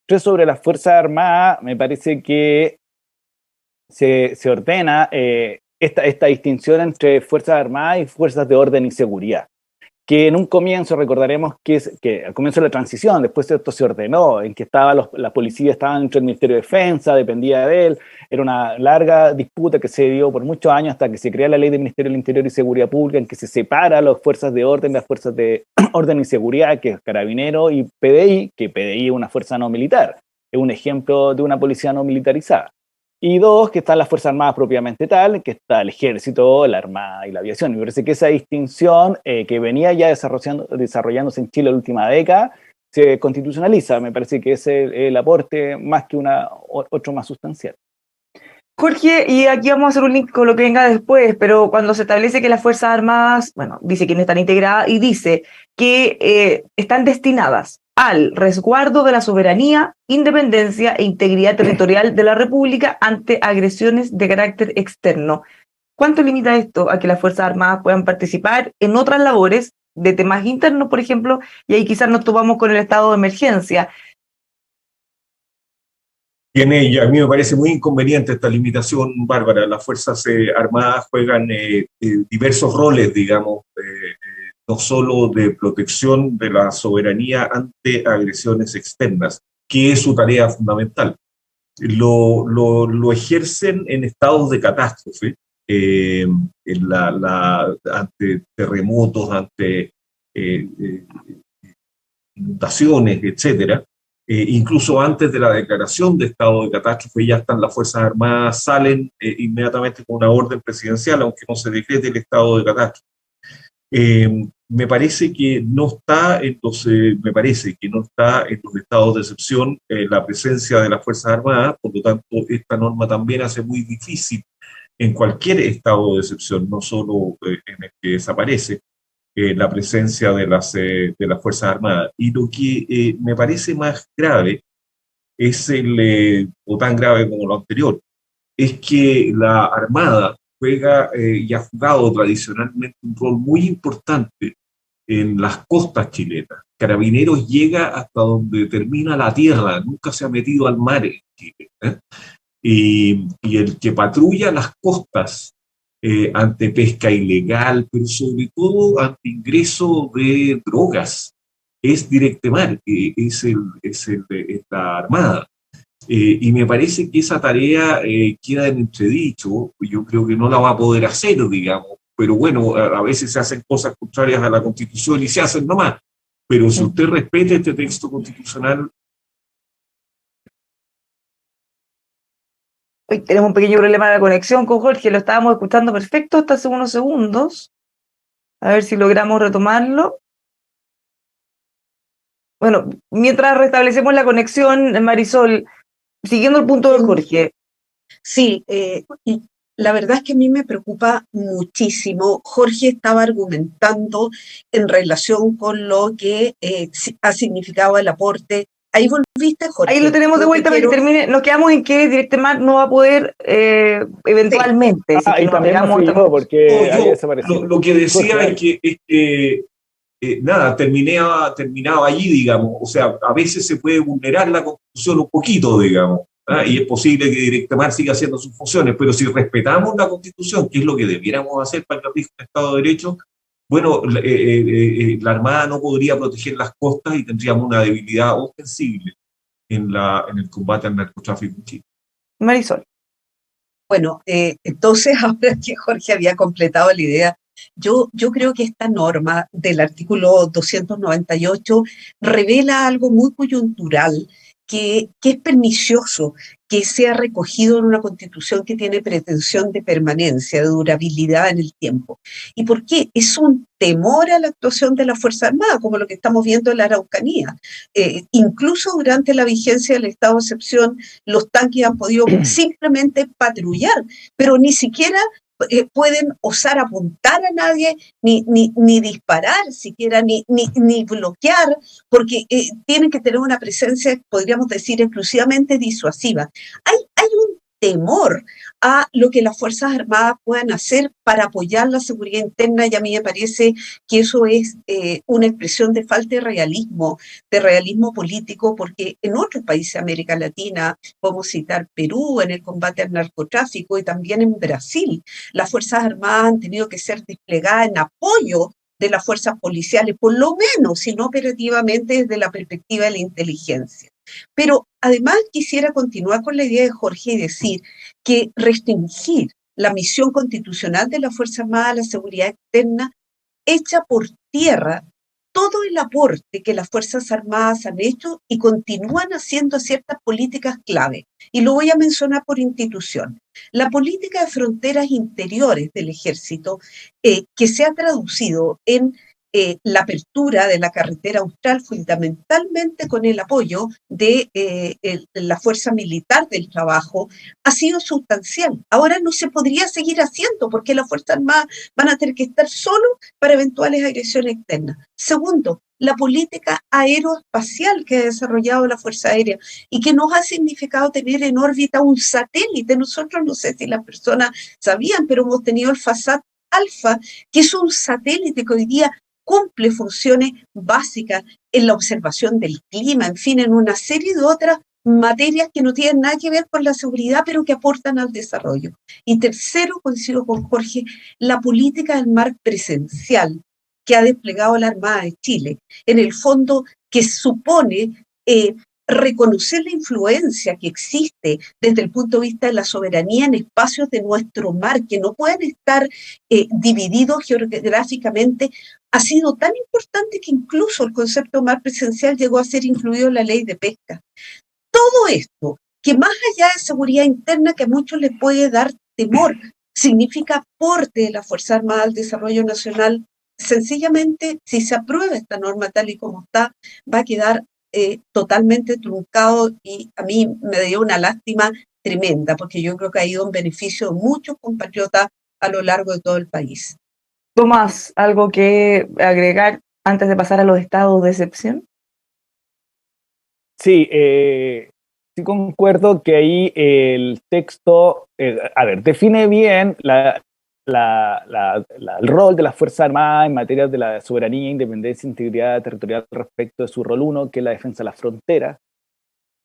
D: Entonces, sobre las Fuerzas Armadas, me parece que se ordena esta distinción entre Fuerzas Armadas y Fuerzas de Orden y Seguridad, que en un comienzo recordaremos que al comienzo de la transición, después esto se ordenó, en que la policía estaba dentro del Ministerio de Defensa, dependía de él, era una larga disputa que se dio por muchos años hasta que se crea la ley del Ministerio del Interior y Seguridad Pública, en que se separa las fuerzas de orden, las fuerzas de orden y seguridad, que es Carabinero y PDI, que PDI es una fuerza no militar, es un ejemplo de una policía no militarizada. Y dos, que están las Fuerzas Armadas propiamente tal, que está el Ejército, la Armada y la Aviación. Me parece que esa distinción que venía ya desarrollándose en Chile en la última década, se constitucionaliza. Me parece que ese es el aporte más que otro más sustancial.
A: Jorge, y aquí vamos a hacer un link con lo que venga después, pero cuando se establece que las Fuerzas Armadas, bueno, dice que no están integradas y dice que están destinadas al resguardo de la soberanía, independencia e integridad territorial de la República ante agresiones de carácter externo. ¿Cuánto limita esto a que las Fuerzas Armadas puedan participar en otras labores de temas internos, por ejemplo? Y ahí quizás nos topamos con el estado de emergencia.
B: Y a mí me parece muy inconveniente esta limitación, Bárbara. Las Fuerzas Armadas juegan diversos roles, digamos, no solo de protección de la soberanía ante agresiones externas, que es su tarea fundamental. Lo ejercen en estados de catástrofe, ante terremotos, ante inundaciones, etcétera. Incluso antes de la declaración de estado de catástrofe ya están las Fuerzas Armadas, salen inmediatamente con una orden presidencial, aunque no se decrete el estado de catástrofe. Me parece que no está en los estados de excepción la presencia de las Fuerzas Armadas, por lo tanto esta norma también hace muy difícil en cualquier estado de excepción, no solo en el que desaparece, la presencia de las Fuerzas Armadas. Y lo que me parece más grave es o tan grave como lo anterior, es que la Armada juega y ha jugado tradicionalmente un rol muy importante en las costas chilenas. Carabineros llega hasta donde termina la tierra, nunca se ha metido al mar en Chile. Y el que patrulla las costas ante pesca ilegal, pero sobre todo ante ingreso de drogas, es Directemar, es la Armada. Y me parece que esa tarea queda en entredicho. Yo creo que no la va a poder hacer, digamos, pero bueno, a veces se hacen cosas contrarias a la Constitución y se hacen nomás. Pero si usted respeta este texto constitucional...
A: Hoy tenemos un pequeño problema de la conexión con Jorge, lo estábamos escuchando perfecto hasta hace unos segundos. A ver si logramos retomarlo. Bueno, mientras restablecemos la conexión, Marisol, siguiendo el punto de Jorge.
C: Sí, y la verdad es que a mí me preocupa muchísimo. Jorge estaba argumentando en relación con lo que ha significado el aporte. Ahí volviste, Jorge.
A: Ahí lo tenemos de vuelta para que termine. Nos quedamos en que Directemar no va a poder eventualmente.
D: Sí. Si y también me fui yo porque había desaparecido.
B: Lo que decía es que nada, terminaba allí, digamos. O sea, a veces se puede vulnerar la Constitución un poquito, digamos, y es posible que Directemar siga haciendo sus funciones, pero si respetamos la Constitución, que es lo que debiéramos hacer para que rija un Estado de Derecho, bueno, la Armada no podría proteger las costas y tendríamos una debilidad ostensible en el combate al narcotráfico en Chile.
A: Marisol.
C: Bueno, entonces, ahora que Jorge había completado la idea, yo creo que esta norma del artículo 298 revela algo muy coyuntural, que es pernicioso que sea recogido en una Constitución que tiene pretensión de permanencia, de durabilidad en el tiempo. ¿Y por qué? Es un temor a la actuación de la Fuerza Armada, como lo que estamos viendo en la Araucanía. Incluso durante la vigencia del estado de excepción, los tanques han podido simplemente patrullar, pero ni siquiera pueden osar apuntar a nadie, ni disparar siquiera, ni bloquear, porque tienen que tener una presencia, podríamos decir, exclusivamente disuasiva. Hay un temor a lo que las Fuerzas Armadas puedan hacer para apoyar la seguridad interna, y a mí me parece que eso es una expresión de falta de realismo político, porque en otros países de América Latina, podemos citar Perú en el combate al narcotráfico, y también en Brasil, las Fuerzas Armadas han tenido que ser desplegadas en apoyo de las fuerzas policiales, por lo menos, si no operativamente, desde la perspectiva de la inteligencia. Pero además quisiera continuar con la idea de Jorge y decir que restringir la misión constitucional de la Fuerza Armada a la seguridad externa echa por tierra todo el aporte que las Fuerzas Armadas han hecho y continúan haciendo a ciertas políticas clave. Y lo voy a mencionar por institución. La política de fronteras interiores del Ejército, que se ha traducido en la apertura de la carretera austral, fundamentalmente con el apoyo de la Fuerza Militar del Trabajo, ha sido sustancial. Ahora no se podría seguir haciendo porque las Fuerzas Armadas van a tener que estar solo para eventuales agresiones externas. Segundo, la política aeroespacial que ha desarrollado la Fuerza Aérea y que nos ha significado tener en órbita un satélite. Nosotros, no sé si las personas sabían, pero hemos tenido el FASAT Alfa, que es un satélite que hoy día cumple funciones básicas en la observación del clima, en fin, en una serie de otras materias que no tienen nada que ver con la seguridad, pero que aportan al desarrollo. Y tercero, coincido con Jorge, la política del mar presencial que ha desplegado la Armada de Chile, en el fondo que supone reconocer la influencia que existe desde el punto de vista de la soberanía en espacios de nuestro mar, que no pueden estar divididos geográficamente, ha sido tan importante que incluso el concepto mar presencial llegó a ser incluido en la ley de pesca. Todo esto, que más allá de seguridad interna, que a muchos les puede dar temor, significa aporte de la Fuerza Armada al desarrollo nacional. Sencillamente, si se aprueba esta norma tal y como está, va a quedar totalmente truncado, y a mí me dio una lástima tremenda, porque yo creo que ha ido en beneficio de muchos compatriotas a lo largo de todo el país.
A: Tomás, ¿algo que agregar antes de pasar a los estados de excepción?
D: Sí, sí concuerdo que ahí el texto, define bien el rol de las Fuerzas Armadas en materia de la soberanía, independencia e integridad territorial respecto de su rol 1, que es la defensa de las fronteras,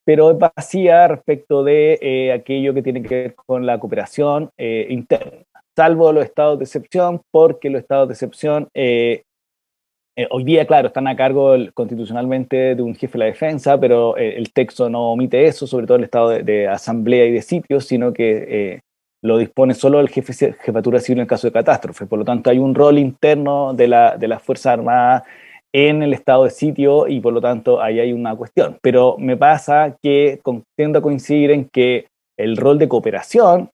D: pero es vacía respecto de aquello que tiene que ver con la cooperación interna, salvo los estados de excepción, porque los estados de excepción hoy día, claro, están a cargo constitucionalmente de un jefe de la defensa, pero el texto no omite eso, sobre todo el estado de asamblea y de sitio, sino que lo dispone solo el jefatura civil en el caso de catástrofe. Por lo tanto, hay un rol interno de las Fuerzas Armadas en el estado de sitio, y por lo tanto ahí hay una cuestión. Pero me pasa que tiendo a coincidir en que el rol de cooperación,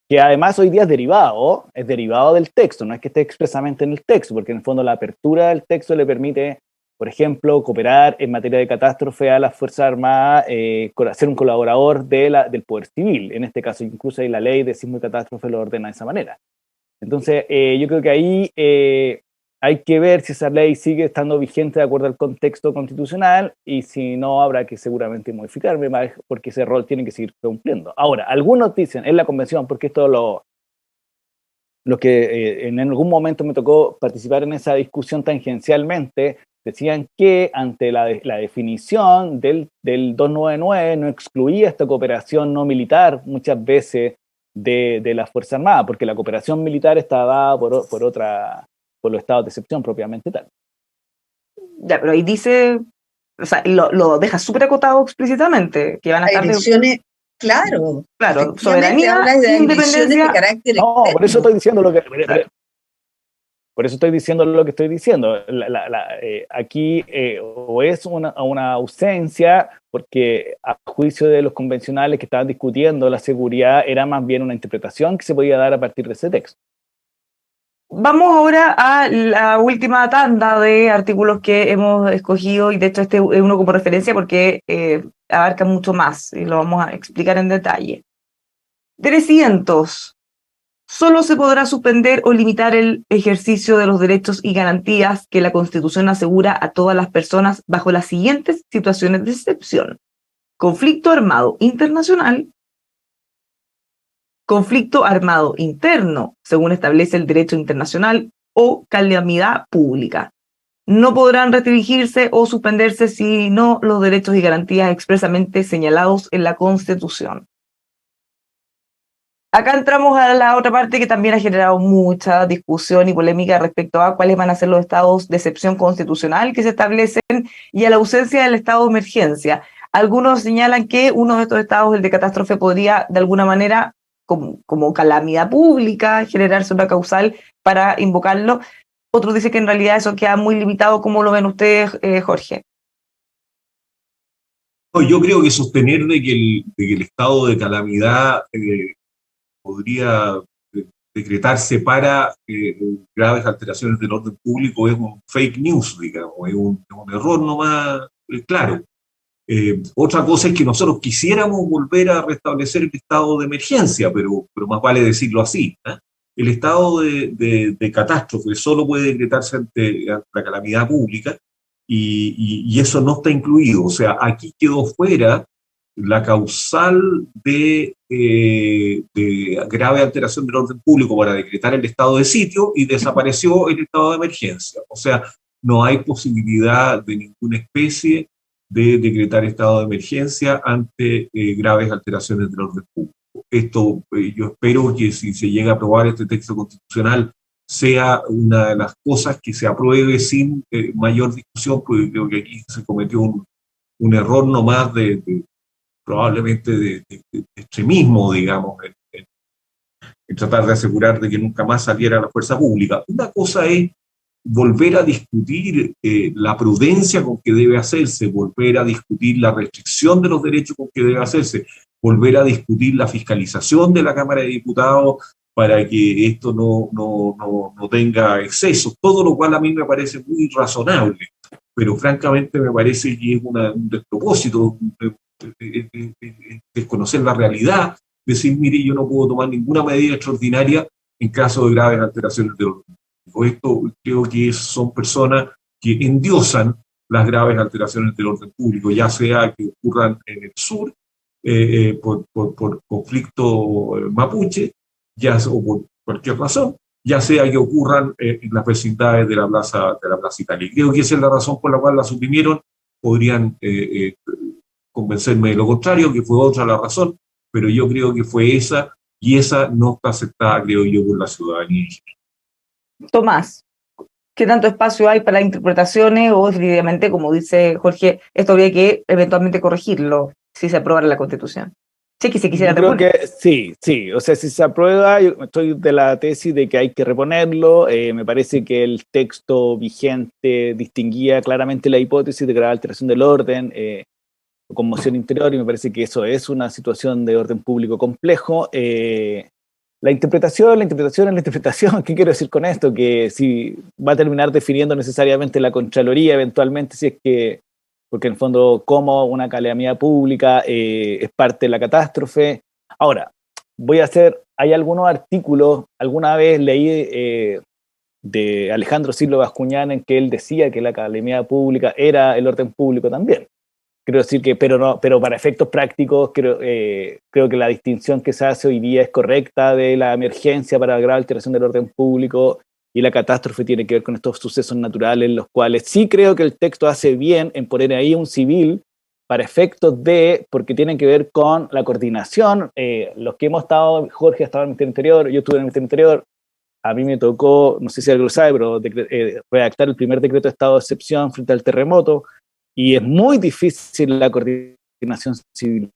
D: que además hoy día es derivado del texto, no es que esté expresamente en el texto, porque en el fondo la apertura del texto le permite, por ejemplo, cooperar en materia de catástrofe a las Fuerzas Armadas, ser un colaborador del poder civil. En este caso, incluso hay la ley de sismo y catástrofe lo ordena de esa manera. Entonces, yo creo que ahí hay que ver si esa ley sigue estando vigente de acuerdo al contexto constitucional, y si no, habrá que seguramente modificarme, porque ese rol tiene que seguir cumpliendo. Ahora, algunos dicen en la convención, porque esto lo que en algún momento me tocó participar en esa discusión tangencialmente, decían que ante la definición del 299 no excluía esta cooperación no militar muchas veces de las Fuerzas Armadas, porque la cooperación militar está dada por los estados de excepción propiamente tal.
A: Ya, pero ahí dice, o sea, lo deja súper acotado explícitamente, que van a estar
C: agresiones, claro,
A: soberanía,
C: habla de
A: independencia.
C: De carácter
D: no, por eso estoy diciendo lo que estoy diciendo. Aquí o es una ausencia, porque a juicio de los convencionales que estaban discutiendo la seguridad, era más bien una interpretación que se podía dar a partir de ese texto.
A: Vamos ahora a la última tanda de artículos que hemos escogido, y de hecho este es uno como referencia porque abarca mucho más y lo vamos a explicar en detalle. 300. solo se podrá suspender o limitar el ejercicio de los derechos y garantías que la Constitución asegura a todas las personas bajo las siguientes situaciones de excepción: conflicto armado internacional, conflicto armado interno, según establece el derecho internacional, o calamidad pública. No podrán restringirse o suspenderse sino los derechos y garantías expresamente señalados en la Constitución. Acá entramos a la otra parte que también ha generado mucha discusión y polémica respecto a cuáles van a ser los estados de excepción constitucional que se establecen y a la ausencia del estado de emergencia. Algunos señalan que uno de estos estados, el de catástrofe, podría de alguna manera, como calamidad pública, generarse una causal para invocarlo. Otros dicen que en realidad eso queda muy limitado. ¿Cómo lo ven ustedes, Jorge?
B: Yo creo que sostener de que el estado de calamidad podría decretarse para graves alteraciones del orden público es un fake news, digamos, es un error nomás claro. Otra cosa es que nosotros quisiéramos volver a restablecer el estado de emergencia, pero más vale decirlo así, ¿eh? El estado de catástrofe solo puede decretarse ante la calamidad pública y eso no está incluido. O sea, aquí quedó fuera la causal de grave alteración del orden público para decretar el estado de sitio y desapareció el estado de emergencia. O sea, no hay posibilidad de ninguna especie de decretar estado de emergencia ante graves alteraciones del orden público. Esto yo espero que si se llega a aprobar este texto constitucional sea una de las cosas que se apruebe sin mayor discusión, porque creo que aquí se cometió un error nomás probablemente de extremismo, digamos, en tratar de asegurar de que nunca más saliera la fuerza pública. Una cosa es volver a discutir la prudencia con que debe hacerse, volver a discutir la restricción de los derechos con que debe hacerse, volver a discutir la fiscalización de la Cámara de Diputados para que esto no tenga excesos, todo lo cual a mí me parece muy razonable, pero francamente me parece que es un despropósito, desconocer la realidad, decir, mire, yo no puedo tomar ninguna medida extraordinaria en caso de graves alteraciones de orden. Esto creo que son personas que endiosan las graves alteraciones del orden público, ya sea que ocurran en el sur por conflicto mapuche, o por cualquier razón, ya sea que ocurran en las vecindades de la Plaza Italia. Creo que esa es la razón por la cual la suprimieron. Podrían convencerme de lo contrario, que fue otra la razón, pero yo creo que fue esa, y esa no está aceptada, creo yo, por la ciudadanía.
A: Tomás, ¿qué tanto espacio hay para interpretaciones o definitivamente, como dice Jorge, esto habría que eventualmente corregirlo si se aprobara la Constitución? Sí, que se quisiera
D: reponer. Creo que sí, o sea, si se aprueba, yo estoy de la tesis de que hay que reponerlo. Me parece que el texto vigente distinguía claramente la hipótesis de grave alteración del orden, conmoción interior, y me parece que eso es una situación de orden público complejo. La interpretación, ¿qué quiero decir con esto? Que si va a terminar definiendo necesariamente la Contraloría eventualmente, si es que, porque en el fondo como una calamidad pública es parte de la catástrofe. Ahora, hay algunos artículos, alguna vez leí de Alejandro Silva Bascuñán en que él decía que la calamidad pública era el orden público también. Quiero decir que, pero para efectos prácticos, creo que la distinción que se hace hoy día es correcta de la emergencia para la grave alteración del orden público, y la catástrofe tiene que ver con estos sucesos naturales, los cuales sí creo que el texto hace bien en poner ahí un civil para efectos porque tienen que ver con la coordinación. Los que hemos estado, Jorge ha estado en el Ministerio Interior, yo estuve en el Ministerio Interior, a mí me tocó, no sé si alguien lo sabe, pero redactar el primer decreto de estado de excepción frente al terremoto. Y es muy difícil la coordinación civil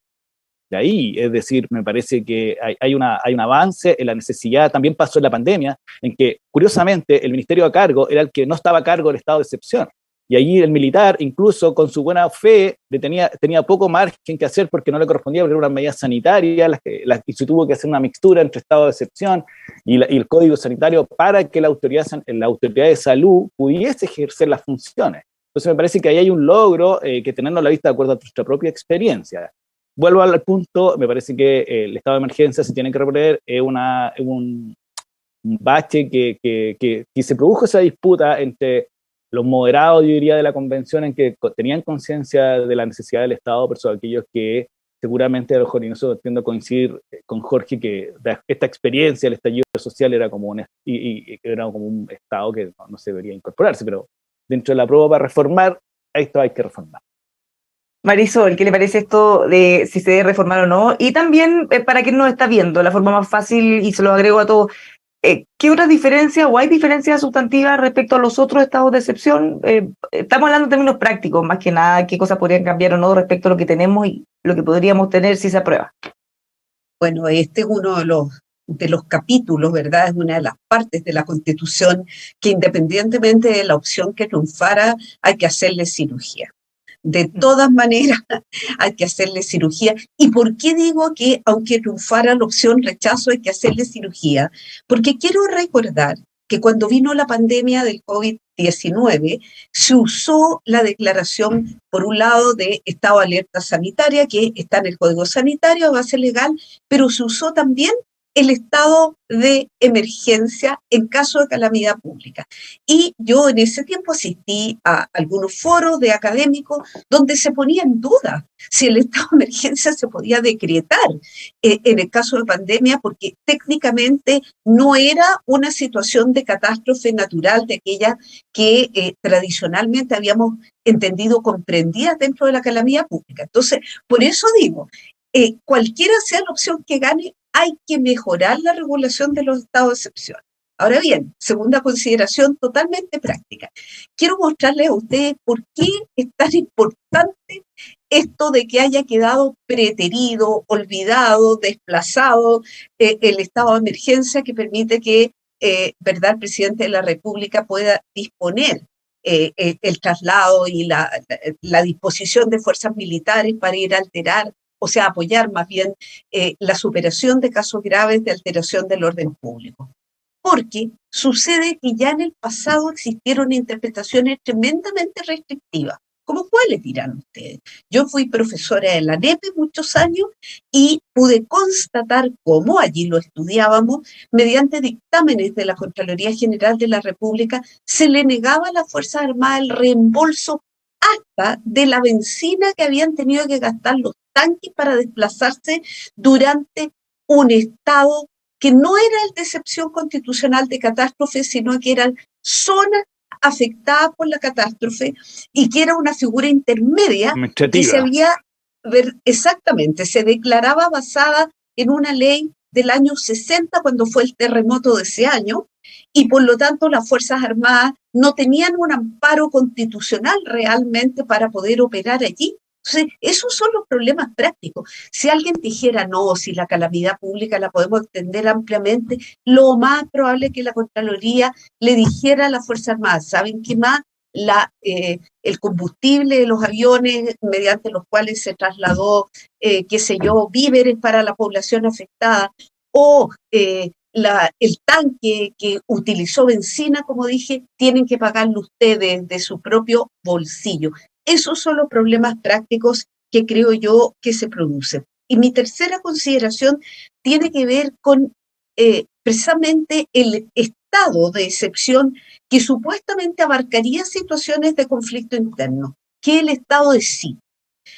D: de ahí, es decir, me parece que hay un avance en la necesidad. También pasó en la pandemia, en que curiosamente el ministerio a cargo era el que no estaba a cargo del estado de excepción, y allí el militar, incluso con su buena fe, tenía poco margen que hacer porque no le correspondía, porque eran unas medidas sanitarias, y se tuvo que hacer una mixtura entre estado de excepción y el código sanitario para que la autoridad de salud pudiese ejercer las funciones. Entonces me parece que ahí hay un logro que tenernos a la vista de acuerdo a nuestra propia experiencia. Vuelvo al punto, me parece que el estado de emergencia se tiene que reponer, es bache que se produjo esa disputa entre los moderados, yo diría, de la convención, en que tenían conciencia de la necesidad del Estado, pero aquellos que seguramente, a lo mejor, y nosotros tiendo a coincidir con Jorge, que esta experiencia, el estallido social, era como era como un Estado que no se debería incorporarse, pero dentro de la prueba para reformar, esto hay que reformar.
A: Marisol, ¿qué le parece esto de si se debe reformar o no? Y también, para quien nos está viendo, la forma más fácil, y se lo agrego a todos, ¿qué otras diferencias o hay diferencias sustantivas respecto a los otros estados de excepción? Estamos hablando en términos prácticos, más que nada, qué cosas podrían cambiar o no respecto a lo que tenemos y lo que podríamos tener si se aprueba.
C: Bueno, este es uno de los capítulos, ¿verdad? Es una de las partes de la Constitución que, independientemente de la opción que triunfara, hay que hacerle cirugía. De todas maneras, hay que hacerle cirugía. ¿Y por qué digo que aunque triunfara la opción rechazo, hay que hacerle cirugía? Porque quiero recordar que cuando vino la pandemia del COVID-19, se usó la declaración, por un lado, de estado de alerta sanitaria, que está en el Código Sanitario a base legal, pero se usó también el estado de emergencia en caso de calamidad pública. Y yo en ese tiempo asistí a algunos foros de académicos donde se ponía en duda si el estado de emergencia se podía decretar en el caso de pandemia, porque técnicamente no era una situación de catástrofe natural de aquella que tradicionalmente habíamos entendido comprendidas dentro de la calamidad pública. Entonces, por eso digo, cualquiera sea la opción que gane, hay que mejorar la regulación de los estados de excepción. Ahora bien, segunda consideración totalmente práctica. Quiero mostrarles a ustedes por qué es tan importante esto de que haya quedado preterido, olvidado, desplazado el estado de emergencia que permite que, ¿verdad?, el presidente de la República pueda disponer el traslado y la disposición de fuerzas militares para ir a alterar, o sea, apoyar más bien la superación de casos graves de alteración del orden público. Porque sucede que ya en el pasado existieron interpretaciones tremendamente restrictivas. ¿Cómo cuáles dirán ustedes? Yo fui profesora de la NEPE muchos años y pude constatar cómo allí lo estudiábamos, mediante dictámenes de la Contraloría General de la República, se le negaba a las Fuerzas Armadas el reembolso hasta de la benzina que habían tenido que gastar los tanques para desplazarse durante un estado que no era el de excepción constitucional de catástrofe, sino que eran zonas afectadas por la catástrofe y que era una figura intermedia que se había, exactamente, se declaraba basada en una ley del año 60 cuando fue el terremoto de ese año, y por lo tanto las Fuerzas Armadas no tenían un amparo constitucional realmente para poder operar allí. Entonces, esos son los problemas prácticos. Si alguien dijera, no, si la calamidad pública la podemos extender ampliamente, lo más probable es que la Contraloría le dijera a las Fuerzas Armadas, ¿saben qué más? El combustible de los aviones mediante los cuales se trasladó, qué sé yo, víveres para la población afectada, o el tanque que utilizó benzina, como dije, tienen que pagarlo ustedes de su propio bolsillo. Esos son los problemas prácticos que creo yo que se producen. Y mi tercera consideración tiene que ver con precisamente el estado de excepción que supuestamente abarcaría situaciones de conflicto interno, que es el estado de sí.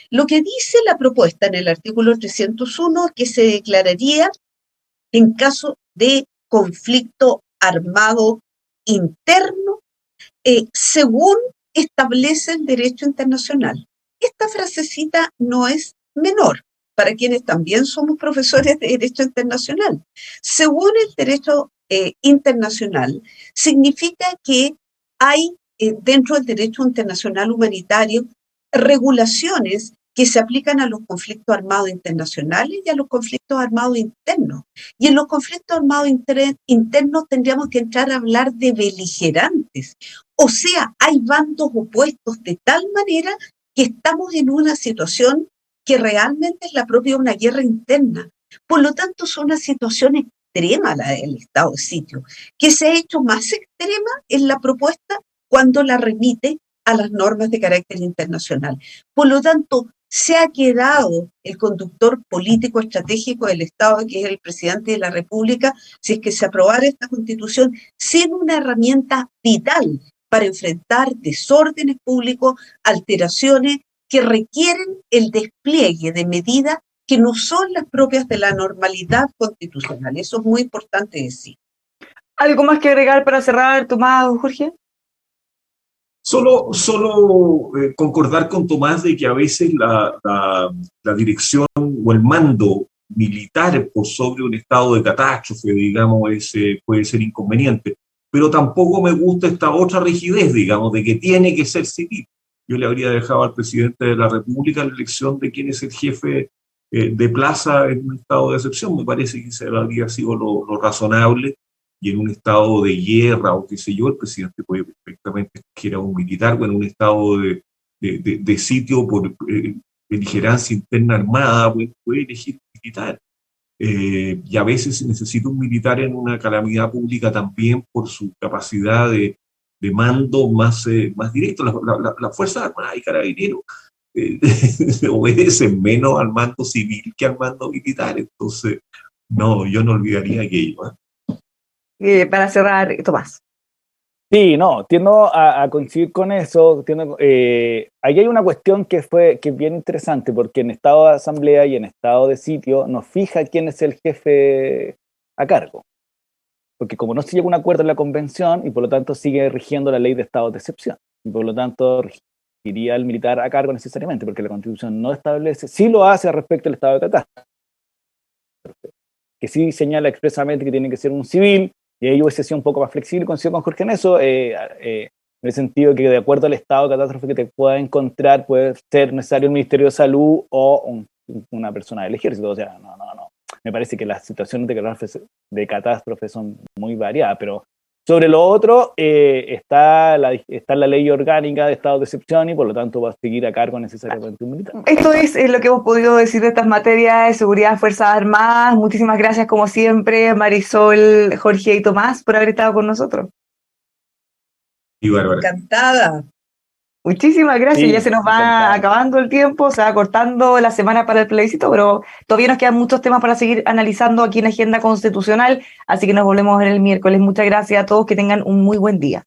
C: Lo que dice la propuesta en el artículo 301 es que se declararía en caso de conflicto armado interno, según establece el derecho internacional. Esta frasecita no es menor para quienes también somos profesores de derecho internacional. Según el derecho internacional, significa que hay dentro del derecho internacional humanitario regulaciones que se aplican a los conflictos armados internacionales y a los conflictos armados internos. Y en los conflictos armados internos tendríamos que entrar a hablar de beligerantes. O sea, hay bandos opuestos de tal manera que estamos en una situación que realmente es la propia de una guerra interna. Por lo tanto, es una situación extrema la del estado de sitio, que se ha hecho más extrema en la propuesta cuando la remite a las normas de carácter internacional. Por lo tanto, se ha quedado el conductor político estratégico del Estado, que es el presidente de la República, si es que se aprobara esta Constitución, sin una herramienta vital para enfrentar desórdenes públicos, alteraciones que requieren el despliegue de medidas que no son las propias de la normalidad constitucional. Eso es muy importante decir.
A: ¿Algo más que agregar para cerrar, Tomás o Jorge?
B: Solo concordar con Tomás de que a veces la dirección o el mando militar por sobre un estado de catástrofe, digamos, puede ser inconveniente. Pero tampoco me gusta esta otra rigidez, digamos, de que tiene que ser civil. Yo le habría dejado al presidente de la República la elección de quién es el jefe de plaza en un estado de excepción. Me parece que ese habría sido lo razonable. Y en un estado de guerra o qué sé yo, el presidente puede perfectamente escoger a un militar, o en un estado de sitio por beligerancia interna armada, puede elegir un militar. Y a veces se necesita un militar en una calamidad pública también por su capacidad de mando más directo. Las Fuerzas Armadas y Carabineros obedecen menos al mando civil que al mando militar. Entonces, no, yo no olvidaría aquello, ¿eh?
A: Para cerrar, Tomás.
D: Sí, no, tiendo a coincidir con eso. Ahí hay una cuestión que es bien interesante, porque en estado de asamblea y en estado de sitio nos fija quién es el jefe a cargo. Porque como no se llega a un acuerdo en la convención, y por lo tanto sigue rigiendo la ley de estado de excepción, y por lo tanto iría el militar a cargo necesariamente, porque la Constitución no establece, sí lo hace respecto al estado de catástrofe, que sí señala expresamente que tiene que ser un civil. Y ahí hubiese sido un poco más flexible, coincido con Jorge en eso, en el sentido que de acuerdo al estado de catástrofe que te pueda encontrar, puede ser necesario el Ministerio de Salud o una persona del ejército. O sea, no. Me parece que las situaciones de catástrofe son muy variadas, pero sobre lo otro está la ley orgánica de estado de excepción y por lo tanto va a seguir a cargo necesariamente un militar.
A: Esto es lo que hemos podido decir de estas materias de seguridad, Fuerzas Armadas. Muchísimas gracias, como siempre, Marisol, Jorge y Tomás, por haber estado con nosotros.
B: Y Bárbara.
C: Encantada.
A: Muchísimas gracias.
D: Sí,
A: ya se nos va acabando el tiempo, se va cortando la semana para el plebiscito, pero todavía nos quedan muchos temas para seguir analizando aquí en la Agenda Constitucional, así que nos volvemos a ver el miércoles. Muchas gracias a todos, que tengan un muy buen día.